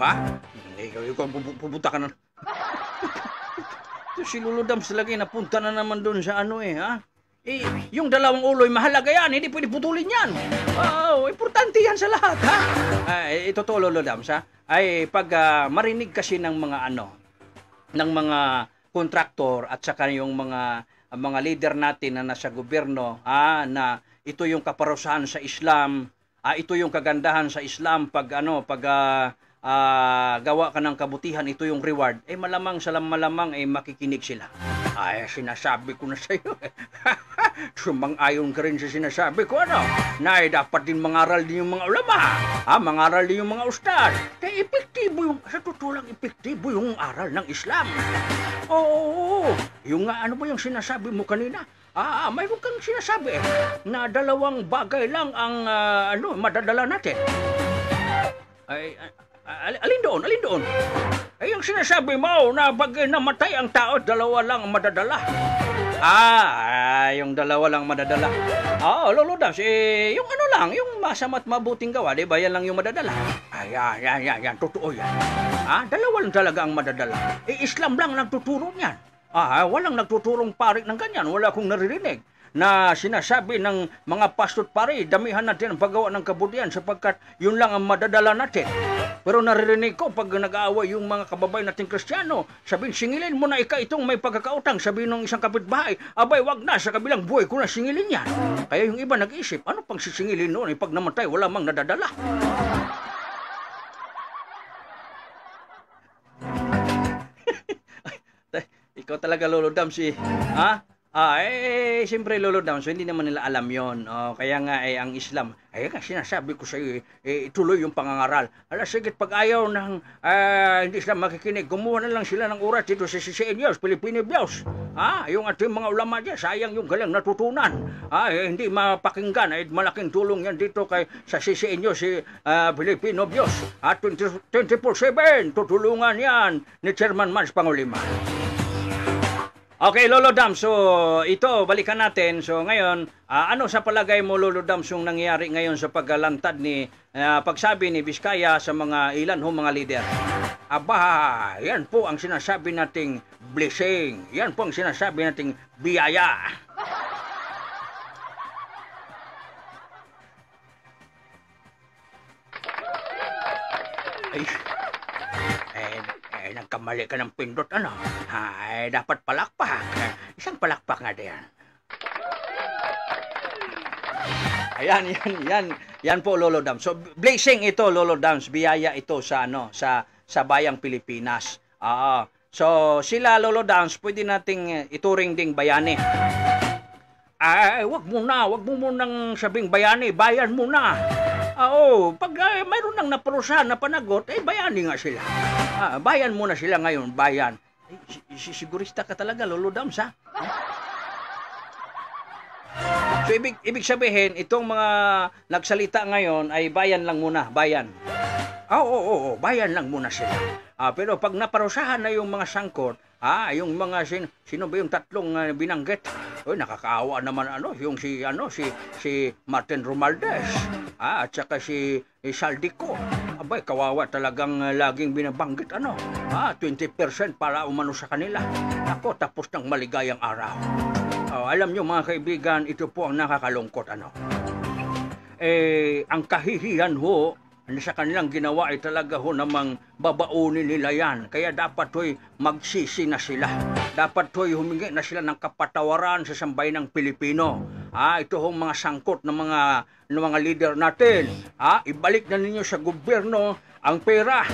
pupunta ka na. Si Lolo Dams talaga napunta na naman doon sa yung dalawang ulo'y mahalaga yan, hindi pwede putulin yan. Importante yan sa lahat, Totoo, Lolo Dams, pag marinig kasi ng mga ng mga kontraktor at saka yung mga leader natin na nasa gobyerno, na ito yung kaparusahan sa Islam, ito yung kagandahan sa Islam pag gawa ka ng kabutihan, ito yung reward, malamang makikinig sila. Sinasabi ko na sa iyo. Sumang-ayon ka rin sa sinasabi ko, na dapat din mangaral din yung mga ulama, mangaral din yung mga ustad. Epektibo sa totoo lang, epektibo yung aral ng Islam. Oo. Yung ano ba yung sinasabi mo kanina? Mayroon kang sinasabi na dalawang bagay lang ang madadala natin. Alin doon? Yung sinasabi mo na pag namatay ang tao, dalawa lang ang madadala. Yung dalawa lang madadala. Lolo Dams, yung yung masama't mabuting gawa, di ba? Yan lang yung madadala. Yan, totoo yan. Dalawa lang talaga ang madadala. Islam lang nagtuturo niyan. Walang nagtuturong pari ng ganyan. Wala akong naririnig na sinasabi ng mga pastor pare, damihan natin ang paggawa ng kabutihan sapagkat yun lang ang madadala natin. Pero naririnig ko pag nag-aaway yung mga kababayan nating Kristiyano, sabihin, singilin mo na itong may pagkakautang, sabihin ng isang kapitbahay, wag na, sa kabilang buhay ko na singilin yan. Kaya yung iba nag-isip, ano pang sisingilin noon, pag namatay, wala mang nadadala. Ikaw talaga, Lolo Dams, siyempre, Lolo Dams, hindi naman nila alam yon. Kaya nga, ang Islam, sinasabi ko sa iyo, ituloy yung pangangaral. Sigit pag ayaw ng hindi sila makikinig, gumawa na lang sila ng oras dito sa CCNews, Filipino News. Yung ating mga ulama dyan, sayang yung galang natutunan. Hindi mapakinggan, malaking tulong yan dito sa CCNews, Filipino News. 24/7, tutulungan yan ni Chairman Mans Pangulima. Okay, Lolo Dams, so ito, balikan natin. So ngayon, ano sa palagay mo, Lolo Dams, yung nangyayari ngayon sa paglantad pagsabi ni Vizcaya sa mga ilan mga leader? Yan po ang sinasabi nating blessing. Yan po ang sinasabi nating biyaya. Nagkamali ka ng pindot, ano? Ay, dapat palakpak. Isang palakpak nga diyan. Ayan, yan po, Lolo Dams. So, blessing ito, Lolo Dams. Biyaya ito sa, sa bayang Pilipinas. So, sila, Lolo Dams, pwede nating ituring ding bayani. Ay, wag mo munang sabing bayani, bayan mo na. Pag mayroon nang naparusahan na panagot, bayani nga sila. Bayan muna sila ngayon, bayan. Sigurista ka talaga, Lolo Dams, ha? So, ibig sabihin, itong mga nagsalita ngayon ay bayan lang muna, bayan. Oo, bayan lang muna sila. Pero pag naparusahan na yung mga sangkot, yung mga sino ba yung tatlong binanggit? Nakakaawa naman yung si Martin Romualdez, at saka si Saldico. Abay, kawawa talagang laging binabanggit 20% para umano sa kanila. Ako, tapos ng maligayang araw. Alam nyo mga kaibigan, ito po ang nakakalungkot ang kahihiyan ho sa kanilang ginawa ay talaga ho namang babaunin nila yan. Kaya dapat ho'y magsisi na sila. Dapat ho'y humingi na sila ng kapatawaran sa sambayanang Pilipino. Ito hong mga sangkot ng mga leader natin. Ibalik na ninyo sa gobyerno ang pera.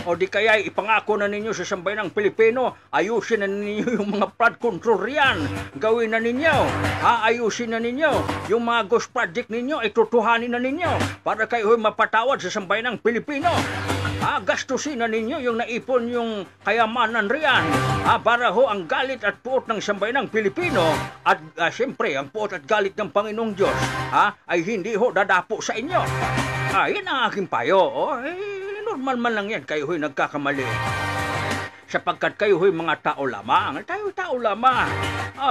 O di kaya ipangako na ninyo sa sambayanang Pilipino, ayusin na ninyo yung mga flood control riyan. Gawin na ninyo. Ayusin na ninyo. Yung mga ghost project ninyo, itutuhanin na ninyo para kayo mapatawad sa sambayanang Pilipino. Gastusin na ninyo yung naipon yung kayamanan riyan. Para ho ang galit at puot ng sambayanang Pilipino at siyempre ang puot at galit ng Panginoong Diyos ay hindi ho dadapo sa inyo. Yan ang aking payo. Normal man lang yan, kayo ho'y nagkakamali. Sapagkat kayo ho'y mga tao lamang. Tayo tao lamang.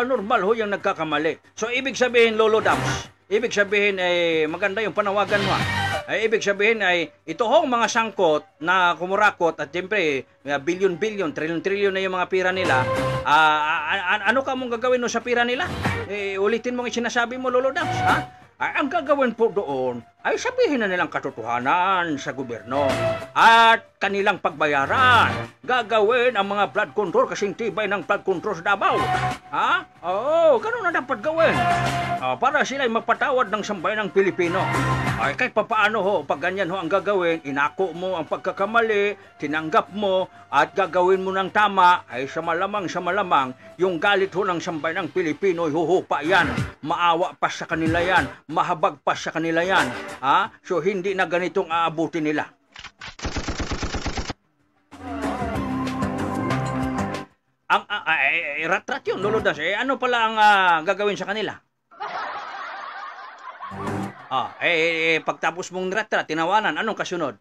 Normal ho yung nagkakamali. So, ibig sabihin, Lolo Dams, ibig sabihin ay maganda yung panawagan mo. Ibig sabihin ay ito hong mga sangkot na kumurakot at siyempre bilyon-bilyon, trilyon-trilyon na yung mga pira nila. Ano ka mong gagawin no sa pira nila? Ulitin mo ang sinasabi mo, Lolo Dams, ang gagawin po doon ay sabihin na nilang katotohanan sa gobyerno at kanilang pagbayaran. Gagawin ang mga flood control kasing tibay ng flood control sa Davao. Ganun na dapat gawin. Para sila ay magpatawad ng sambayanang Pilipino. Kahit papaano ho, pag ganyan ho ang gagawin, inako mo ang pagkakamali, tinanggap mo, at gagawin mo ng tama, ay sa malamang, yung galit ho ng sambayanang Pilipino, huhupa yan. Maawa pa sa kanila yan. Mahabag pa sa kanila yan. So hindi na ganitong aabutin nila. Rat-rat yun, Lolo Das. Ano pala ang gagawin sa kanila? Pagtapos mong rat-rat, tinawanan, anong kasunod?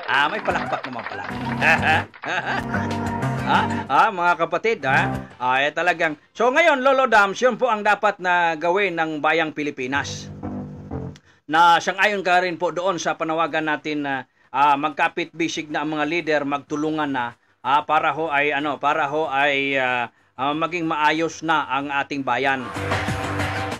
May palakpak naman pala. Mga kapatid, talagang. So ngayon, Lolo Dams, yun po ang dapat na gawin ng bayang Pilipinas. Na sang-ayon ka rin po doon sa panawagan natin na magkapit-bisig na ang mga leader, magtulungan na para ho ay maging maayos na ang ating bayan.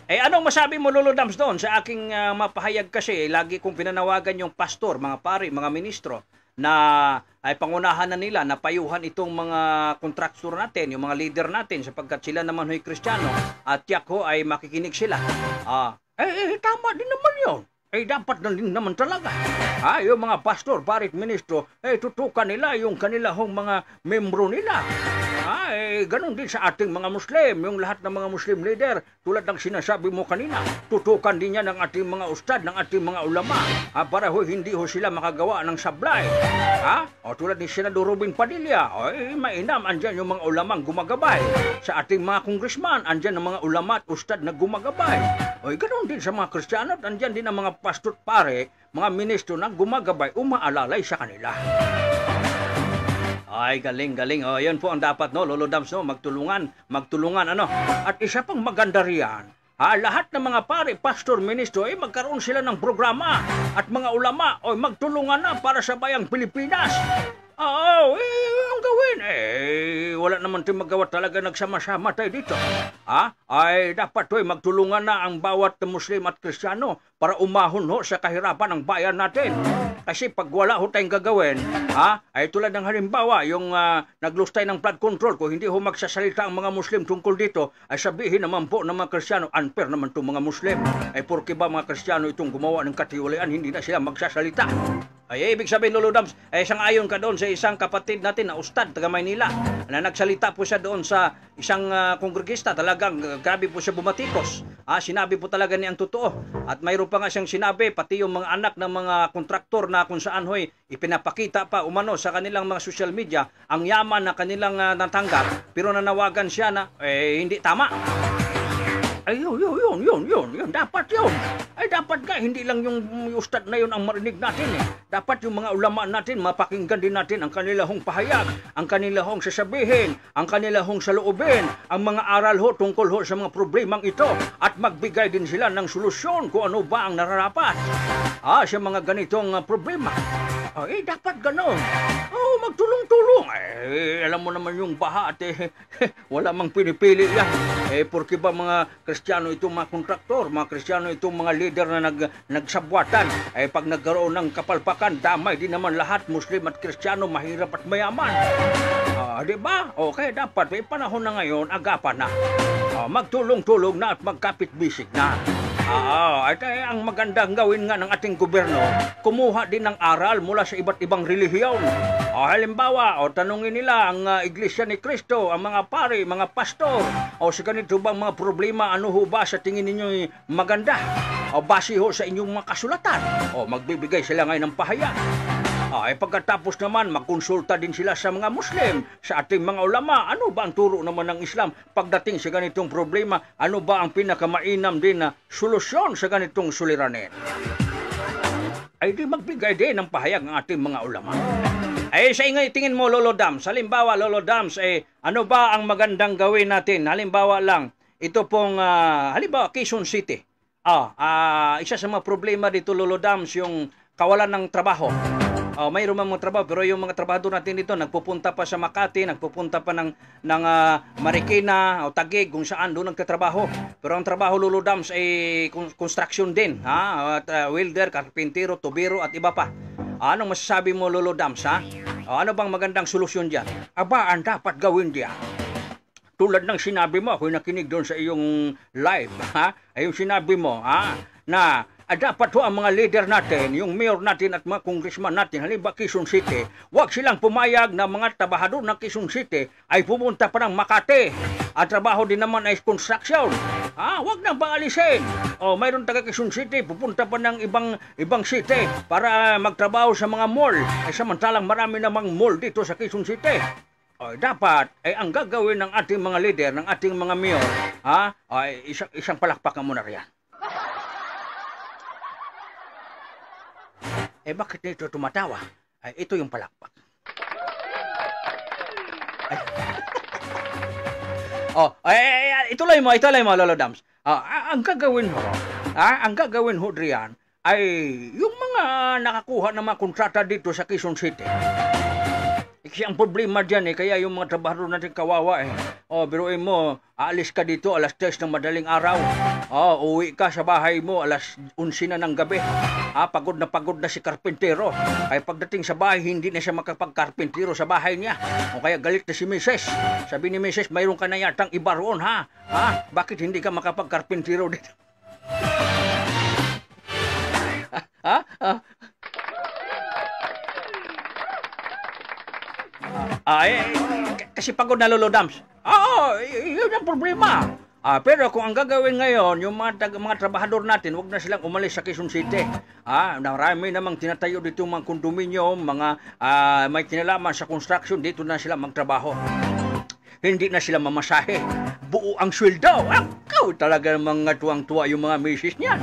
Anong masabi mo, Lolo Dams, doon sa aking mapahayag kasi lagi kong pinanawagan yung pastor, mga pari, mga ministro na ay pangunahan na nila na payuhan itong mga kontraktor natin, yung mga leader natin sapagkat sila naman ho'y Kristiyano at tiyak ho ay makikinig sila. Tama din naman yun. Dapat na din naman talaga. Yung mga pastor, parit, ministro, tutukan nila yung kanilahong mga membro nila. Ganun din sa ating mga Muslim, yung lahat ng mga Muslim leader, tulad ng sinasabi mo kanina, tutukan din yan ng ating mga ustad, ng ating mga ulama, para hindi sila makagawa ng sablay. Tulad ni Senador Robin Padilla, mainam, andyan yung mga ulamang gumagabay. Sa ating mga congressman, andyan ang mga ulama at ustad na gumagabay. Ganun din sa mga Kristiyano, andyan din ang mga pastor pare, mga ministro na gumagabay, umaalalay sa kanila. Galing. Yan po ang dapat, no, Lolo Dams, no, magtulungan, At isa pang maganda riyan, lahat ng mga pare, pastor, ministro, magkaroon sila ng programa at mga ulama, magtulungan na para sa bayang Pilipinas. Ang gawin, wala naman tayong magawa talaga nagsama-sama tayo dito. Dapat magtulungan na ang bawat Muslim at Kristiyano para umahon sa kahirapan ng bayan natin. Kasi pag wala ho tayong gagawin, ay tulad ng halimbawa, yung naglustay ng flood control, kung hindi ho magsasalita ang mga Muslim tungkol dito, ay sabihin naman po ng mga Kristiyano, unfair naman itong mga Muslim. Ay porke ba mga Kristiyano itong gumawa ng katiwalian, hindi na sila magsasalita. Ay ibig sabihin, Lolo Dams, ay sang-ayon ka doon sa isang kapatid natin na ustad, taga Maynila, na nagsalita po siya doon sa isang kongregista, talagang grabe po siya bumatikos. Sinabi po talaga niya ang totoo. At mayroon pa nga siyang sinabi, pati yung mga anak ng mga kontraktor na kung saan ho'y ipinapakita pa umano sa kanilang mga social media ang yaman na kanilang natanggap, pero nanawagan siya na hindi tama. Ay, yun. Dapat yun. Ay, dapat nga, hindi lang yung ustad na yun ang marinig natin eh. Dapat yung mga ulama natin, mapakinggan din natin ang kanilahong pahayag, ang kanilahong sasabihin, ang kanilahong saloobin, ang mga aral ho tungkol ho sa mga problemang ito at magbigay din sila ng solusyon kung ano ba ang nararapat sa mga ganitong problema. Dapat ganon. Magtulong-tulong. Alam mo naman yung baha at wala mang pinipili yan. Porque ba mga Kristiyano itong mga kontraktor, mga Kristiyano itong mga leader na nagsabwatan, pag nagkaroon ng kapalpakan, damay din naman lahat, Muslim at Kristiyano, mahirap at mayaman. Diba? Okay, dapat may panahon na ngayon, agapan na. Magtulong-tulong na at magkapit-bisig na. Ang magandang gawin nga ng ating gobyerno, kumuha din ng aral mula sa iba't ibang relihiyon. Halimbawa, tanungin nila ang Iglesia ni Cristo, ang mga pari, mga pastor, sa ganito bang mga problema, ano ho ba sa tingin ninyo maganda? Base ho sa inyong mga kasulatan. Magbibigay sila ngayon ng pahayag. Pagkatapos naman, magkonsulta din sila sa mga Muslim, sa ating mga ulama. Ano ba ang turo naman ng Islam pagdating sa ganitong problema? Ano ba ang pinakamainam din na solusyon sa ganitong suliranin? Di magbigay din ng pahayag ng ating mga ulama. Sa ingay, tingin mo, Lolo Dams, halimbawa, Lolo Dams, ano ba ang magandang gawin natin? Halimbawa lang, ito pong, halimbawa, Quezon City. Isa sa mga problema dito, Lolo Dams, yung kawalan ng trabaho. Mayroon mga trabaho, pero yung mga trabahador natin dito, nagpupunta pa sa Makati, nagpupunta pa ng Marikina o Taguig, kung saan doon nagtatrabaho. Pero ang trabaho, Lolo Dams, ay construction din. At welder, karpintero, tubero at iba pa. Anong masasabi mo, Lolo Dams, ha? Ano bang magandang solusyon dyan? Ang dapat gawin diyan. Tulad ng sinabi mo, ako'y nakinig doon sa iyong live, yung sinabi mo, na dapat ho ang mga leader natin, yung mayor natin at mga congressman natin, halimbawa Quezon City, huwag silang pumayag na mga trabahador ng Quezon City ay pumunta pa ng Makati. At trabaho din naman ay construction. Huwag nang paalisin. Mayroon taga Quezon City, pupunta pa ng ibang city para magtrabaho sa mga mall. Samantalang marami namang mall dito sa Quezon City. Dapat ang gagawin ng ating mga leader, ng ating mga mayor, isang palakpakan mo na riyan. Bakit nito tumatawa? Ito yung palakpak. Ituloy mo, Lolo Dams. Ang gagawin ho riyan ay yung mga nakakuha ng mga kontrata dito sa Quezon City. Kasi ang problema dyan kaya yung mga trabahador natin kawawa biruin mo, aalis ka dito alas 3 ng madaling araw. Uwi ka sa bahay mo alas 11 na ng gabi. Pagod na si karpintero. Kaya pagdating sa bahay, hindi na siya makapagkarpintero sa bahay niya. Kaya galit na si Mrs. Sabi ni Mrs., mayroon ka na yatang iba roon, ha? Bakit hindi ka makapagkarpintero dito? Kasi pagod na, Lolo Dams. Yun ang problema. Pero kung ang gagawin ngayon, yung mga trabahador natin, huwag na silang umalis sa Quezon City. Marami namang tinatayo dito mga kondominium, mga may kinalaman sa construction, dito na sila magtrabaho. Hindi na sila mamasahe. Buo ang sweldo. Talaga mga tuwang-tuwa yung mga misis niyan,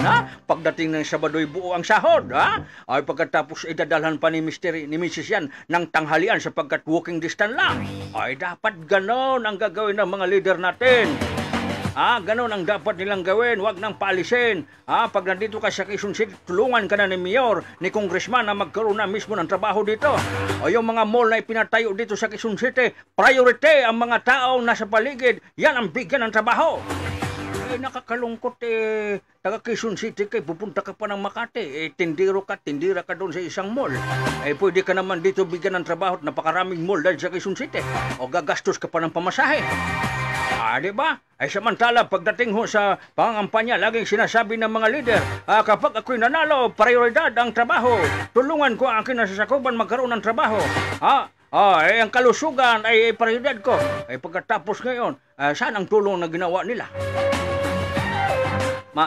Pagdating ng Sabado'y buo ang sahod, Ay pagkatapos idadalhan pa ni misis yan ng tanghalian sapagkat walking distance lang. Ay dapat ganon ang gagawin ng mga leader natin. Ganon ang dapat nilang gawin, wag nang paalisin. Pag nandito ka sa Quezon City, tulungan ka na ni Mayor, ni Congressman na magkaroon na mismo ng trabaho dito. O yung mga mall na ipinatayo dito sa Quezon City, priority ang mga taong nasa paligid, yan ang bigyan ng trabaho. Ay, nakakalungkot taga Quezon City kay pupunta ka pa ng Makati. Tindira ka doon sa isang mall. Pwede ka naman dito bigyan ng trabaho at napakaraming mall dahil sa Quezon City. O gagastos ka pa ng pamasahe. Di ba? Samantala, pagdating ho sa pangangampanya, laging sinasabi ng mga leader, kapag ako'y nanalo, prioridad ang trabaho. Tulungan ko ang aking nasasakupan magkaroon ng trabaho. Ang kalusugan ay prioridad ko. Pagkatapos ngayon, saan ang tulong na ginawa nila?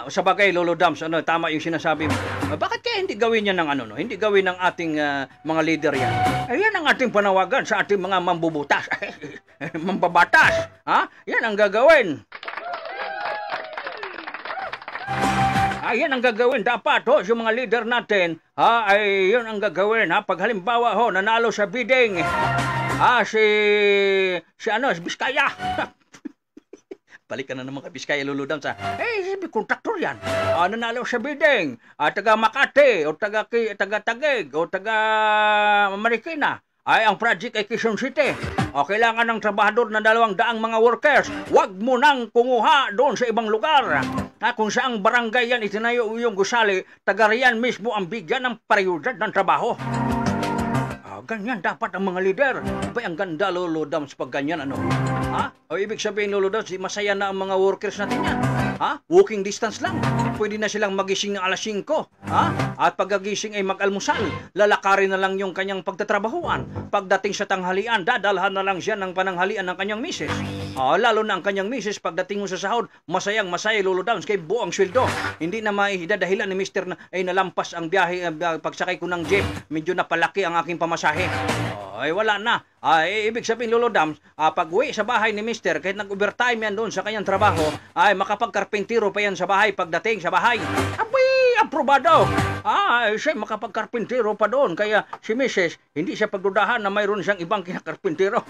Sa bagay, Lolo Dams, tama yung sinasabi mo. Bakit kaya hindi gawin yan ng hindi gawin ng ating mga leader yan? Yan ang ating panawagan sa ating mga mambubutas. Mambabatas. Yan ang gagawin. Yan ang gagawin. Dapat yung mga leader natin, yun ang gagawin. Pag halimbawa nanalo sa bidding, si Biskaya. Balik ka na naman kay Biskaya, Lolo Dams. Kontraktor yan. Nanalo sa bidding. Taga Makati, o taga Taguig, o taga Marikina. Ang project ay Quezon City. Kailangan ng trabahador na 200 mga workers. Huwag mo nang kumuha doon sa ibang lugar. Kung saang barangay yan itinayo yung gusali, taga riyan mismo ang bigyan ng prioridad ng trabaho. Ganyan dapat ang mga leader. Ang ganda, Lolo Dams, pag ganyan, ibig sabihin, Lolo Dams, masaya na ang mga workers natin yan. Walking distance lang. Pwede na silang magising ng alas 5. At pagkagising ay mag-almusal. Lalakarin na lang yung kanyang pagtatrabahuan. Pagdating sa tanghalian, dadalhan na lang siya ng pananghalian ng kanyang misis. Lalo na ang kanyang misis, pagdating mo sa sahod, masayang masaya, Lolo Dams, kay buong sweldo. Hindi na maidadahilan ni Mr. na ay nalampas ang biyahe, pagsakay ko ng jeep, medyo napalaki ang aking pamasahe. Wala na. Ibig sabihin, Lolo Dams, pag uwi sa bahay ni Mr., kahit nag-overtime yan doon sa kanyang trabaho, makapagkarpintero pa yan sa bahay pagdating sa bahay. Aprobado! Siya makapagkarpintero pa doon. Kaya si Mrs., hindi siya pagdudahan na mayroon siyang ibang kinakarpintero.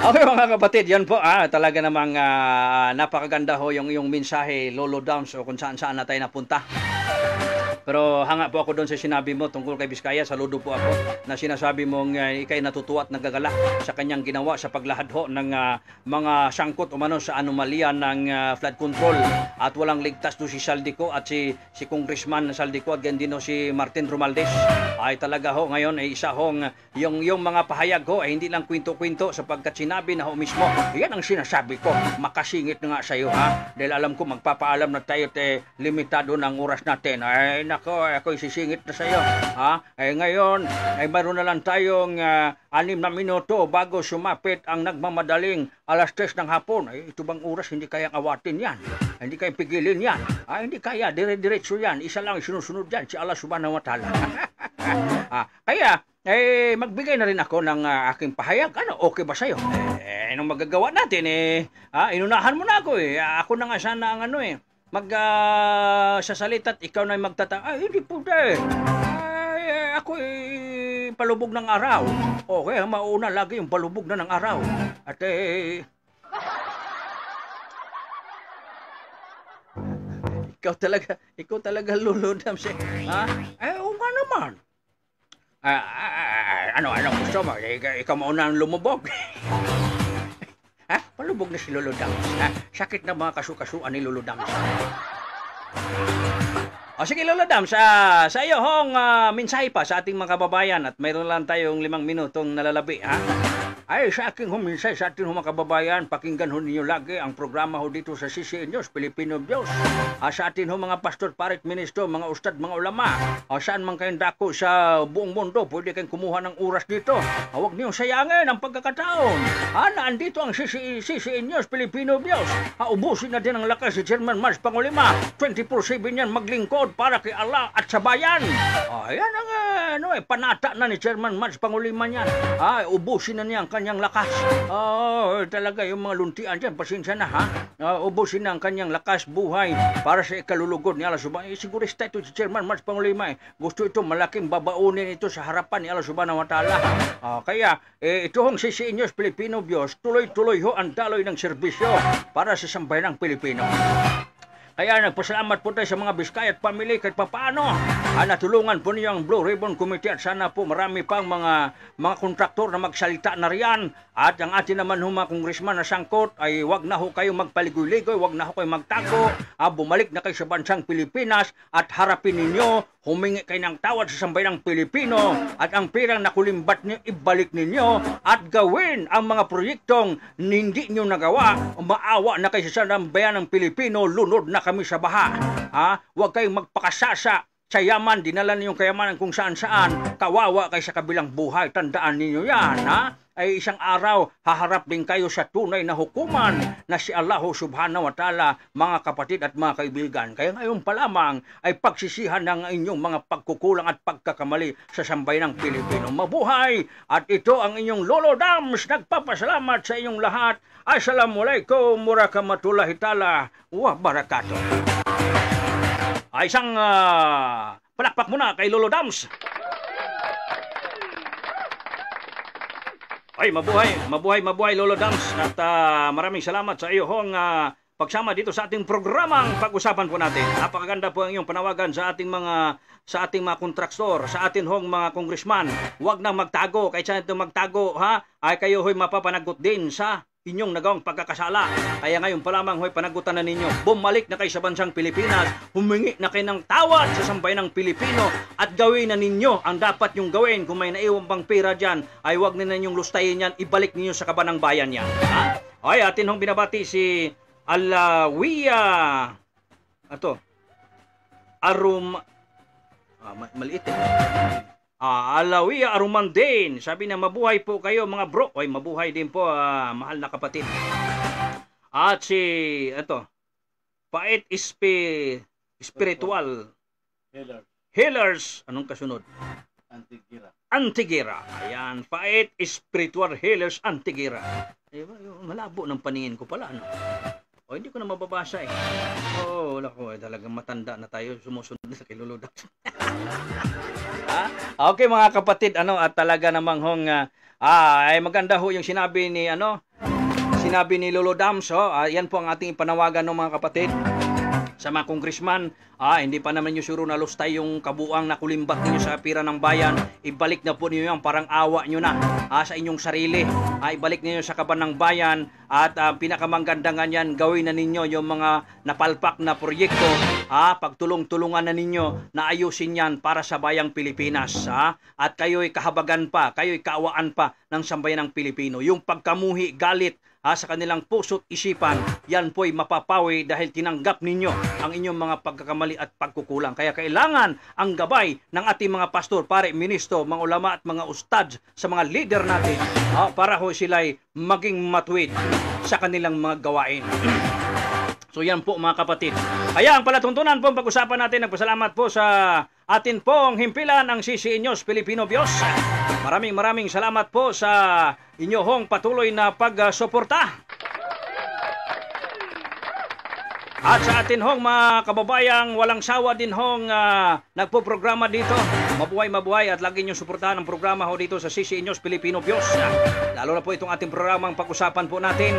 Okay mga kapatid, yan po talaga namang napakaganda ho yung mensahe, Lolo Dams, o kung saan na tayo napunta. Pero hanga po ako doon sa sinabi mo tungkol kay Biskaya. Saludo po ako na sinasabi mong ikay natutuwa at nagagala sa kanyang ginawa sa paglahad ho ng mga sangkot umano sa anomalya ng flood control. At walang ligtas do si Saldico at si Congressman Saldico at ganyan din si Martin Romualdez. Ay talaga ho ngayon ay isa hong yung mga pahayag ho ay hindi lang kwento-kwento sapagkat sinabi na ho mismo. Yan ang sinasabi ko. Makasingit na nga sa iyo dahil alam ko magpapaalam na tayo limitado ng oras natin. Ay ako'y sisingit na sa iyo. Ngayon, mayroon na lang tayong 6 na minuto bago sumapit ang nagmamadaling alas 3 ng hapon. Ito bang oras hindi kayang awatin yan? Hindi kayang pigilin yan? Hindi kaya, dire-diretso yan. Isa lang sinusunod yan, si Allah Subhanahu wa Ta'ala. Kaya, magbigay na rin ako ng aking pahayag. Okay ba sa'yo? Anong magagawa natin? Inunahan mo na ako Ako na nga sana ang sasalita at ikaw na magtatang. Hindi po ako palubog ng araw. Okay, mauna lagi yung palubog na ng araw. At ikaw talaga Lolo Dams. Oo nga naman. Ano gusto mo? Ikaw mauna ang lumubog. Palubog na si Lolo Dams. Sakit na mga kasu-kasuan ni Lolo Dams. Sige Lolo Dams, sa iyo hong mensahe pa sa ating mga kababayan at mayroon lang tayong 5 minutong nalalabi. Sa aking huminsay sa ating mga kababayan, pakinggan ho ninyo lagi ang programa ho dito sa CCN News, Pilipino News. Sa atin ho mga pastor, parit, ministro, mga ustad, mga ulama, saan man kayong dako sa buong mundo, pwede kayong kumuha ng oras dito. Huwag niyong sayangin ang pagkakataon. Naandito ang CCN News, Pilipino News. Ubusin na din ang lakas si Chairman Mars Pangulima. 24/7 yan maglingkod para kay Allah at sa bayan. Yan ang panata na ni Chairman Mars Pangulima niyan. Ubusin na niya ang kanyang lakas. Talaga yung mga luntian dyan, pasensya na ubusin na ang kanyang lakas buhay para sa ikalulugod ni Allah Subhanahu. Sigurista ito si Chairman Mars Pangulima. Gusto ito malaking babaunin ito sa harapan ni Allah Subhanahu wa Ta'ala. Kaya ito hong CCN News Filipino News, tuloy-tuloy ho ang daloy ng serbisyo para sa sambayanang Pilipino. Kaya nagpasalamat po tayo sa mga Biskaya at pamilya kahit papaano. Natulungan po niyo ang Blue Ribbon Committee at sana po marami pang mga kontraktor na magsalita na riyan. At ang atin naman mga kongresman na sangkot ay wag na ho kayo magpaligoy-ligoy, wag na ho kayo magtago. Bumalik na kayo sa bansang Pilipinas at harapin ninyo, humingi kayo ng tawad sa sambayanang Pilipino at ang pirang nakulimbat niyo ibalik ninyo at gawin ang mga proyektong hindi nyo nagawa. Maawa na kayo sa sambayanang Pilipino, lunod na kami sa baha. Huwag kayong magpakasasa sa yaman, dinala ninyong kayamanan kung saan-saan. Kawawa kayo sa kabilang buhay. Tandaan ninyo yan, ay isang araw haharap din kayo sa tunay na hukuman na si Allah subhanahu wa ta'ala, mga kapatid at mga kaibigan. Kaya ngayon pa lamang ay pagsisihan ng inyong mga pagkukulang at pagkakamali sa sambayanang Pilipino. Mabuhay! At ito ang inyong Lolo Dams, nagpapasalamat sa inyong lahat. Assalamualaikum warahmatullahi ta'ala wa barakatuh. Isang palakpak muna kay Lolo Dams. Ay, mabuhay Lolo Dams at maraming salamat sa iyo hong pagsama dito sa ating programang pag-usapan po natin. Napakaganda po ang iyong panawagan sa ating mga kontraktor, sa ating hong mga congressman. Huwag nang magtago, kahit saan ito magtago, ay kayo ho'y mapapanagot din sa inyong nagawang pagkakasala. Kaya ngayon pa lamang ho'y panagutan na ninyo. Bumalik na kayo sa bansang Pilipinas, humingi na kayo ng tawad sa sambayanang Pilipino at gawin na ninyo ang dapat nyong gawin. Kung may naiwang pang pera dyan, ay huwag na ninyong lustayin yan, ibalik ninyo sa kabanang bayan yan. Ay, atin hong binabati si Alawiya maliit Alawiya Arumandin. Sabi na mabuhay po kayo mga bro. Ay, mabuhay din po mahal na kapatid. At si Pait Spiritual Healers. Anong kasunod? Antigira. Ayan, Pait Spiritual Healers Antigira. Ay, malabo ng paningin ko pala, ano? O, hindi ko na mababasa eh. Wala ko. Talagang matanda na tayo. Sumusunod na sa kay Lolo Dams. Okay mga kapatid, at talaga namang hong ay maganda ho yung sinabi ni Lolo Dams. Yan po ang ating panawagan ng mga kapatid sa mga congressman. Hindi pa naman nyo sure na lustay yung kabuang nakulimbat ninyo sa pira ng bayan. Ibalik na po ninyo yan, parang awa nyo na sa inyong sarili. Ibalik ninyo sa kaban ng bayan at pinakamanggandangan yan, gawin na ninyo yung mga napalpak na proyekto. Pagtulong-tulungan na ninyo na ayusin yan para sa bayang Pilipinas. At kayo'y kahabagan pa, kayo'y kaawaan pa ng sambayanang Pilipino. Yung pagkamuhi, galit sa kanilang puso't isipan, yan po'y mapapawi dahil tinanggap ninyo ang inyong mga pagkakamali at pagkukulang. Kaya kailangan ang gabay ng ating mga pastor, pare, ministro, mga ulama at mga ustads sa mga leader natin para ho sila'y maging matuwid sa kanilang mga gawain. So yan po mga kapatid. Kaya ang palatuntunan po ang pag-usapan natin. Nagpasalamat po sa atin pong himpilan ang CCNews Filipino Bios. Maraming salamat po sa inyong patuloy na pagsuporta. At sa atin hong mga kababayang walang sawa din hong nagpo-programa dito. Mabuhay at lagi nyo suportahan ang programa ho dito sa CCNews Filipino Bios. Lalo na po itong ating programang pag-usapan po natin.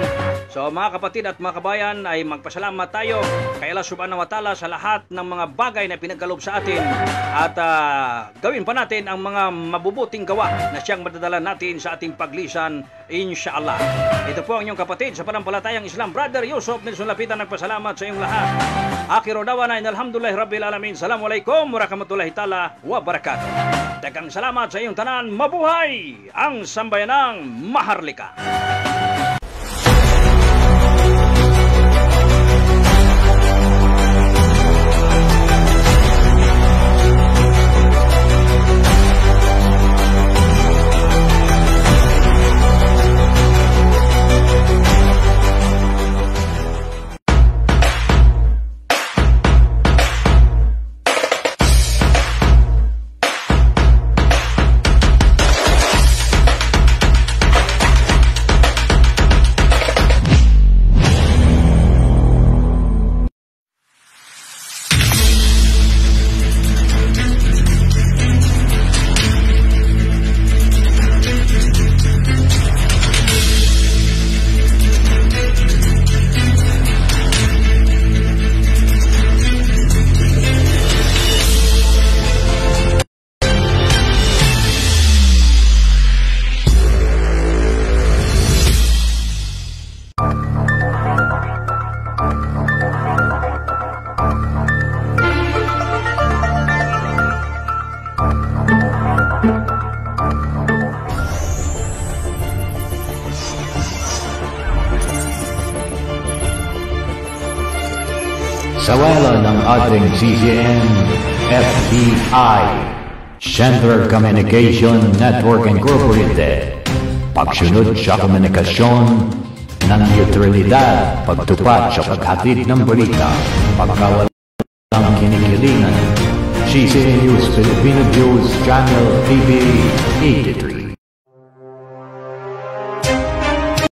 So mga kapatid at mga kabayan ay magpasalamat tayo kay Allah subhanahu wa ta'ala sa lahat ng mga bagay na pinagkaloob sa atin. At gawin pa natin ang mga mabubuting gawa na siyang madadala natin sa ating paglisan, inshallah. Ito po ang inyong kapatid sa panampalatayang Islam, Brother Yusuf Nelson Lapitan, nagpasalamat sa inyong lahat. Akhiru dawana alhamdulillahi rabbil alamin. Assalamualaikum warahmatullahi ta'ala wabarakatuh. Daghang salamat sa iyong tanan. Mabuhay ang sambayanang Maharlika. Pagsawala ng ating CCN, FBI, Central Communication Network Incorporated, pagsunod sa komunikasyon ng neutralidad, pagtupad sa paghatid ng balita, pagkawala ng kinikilingan, CCN News Filipino News Channel TV 83.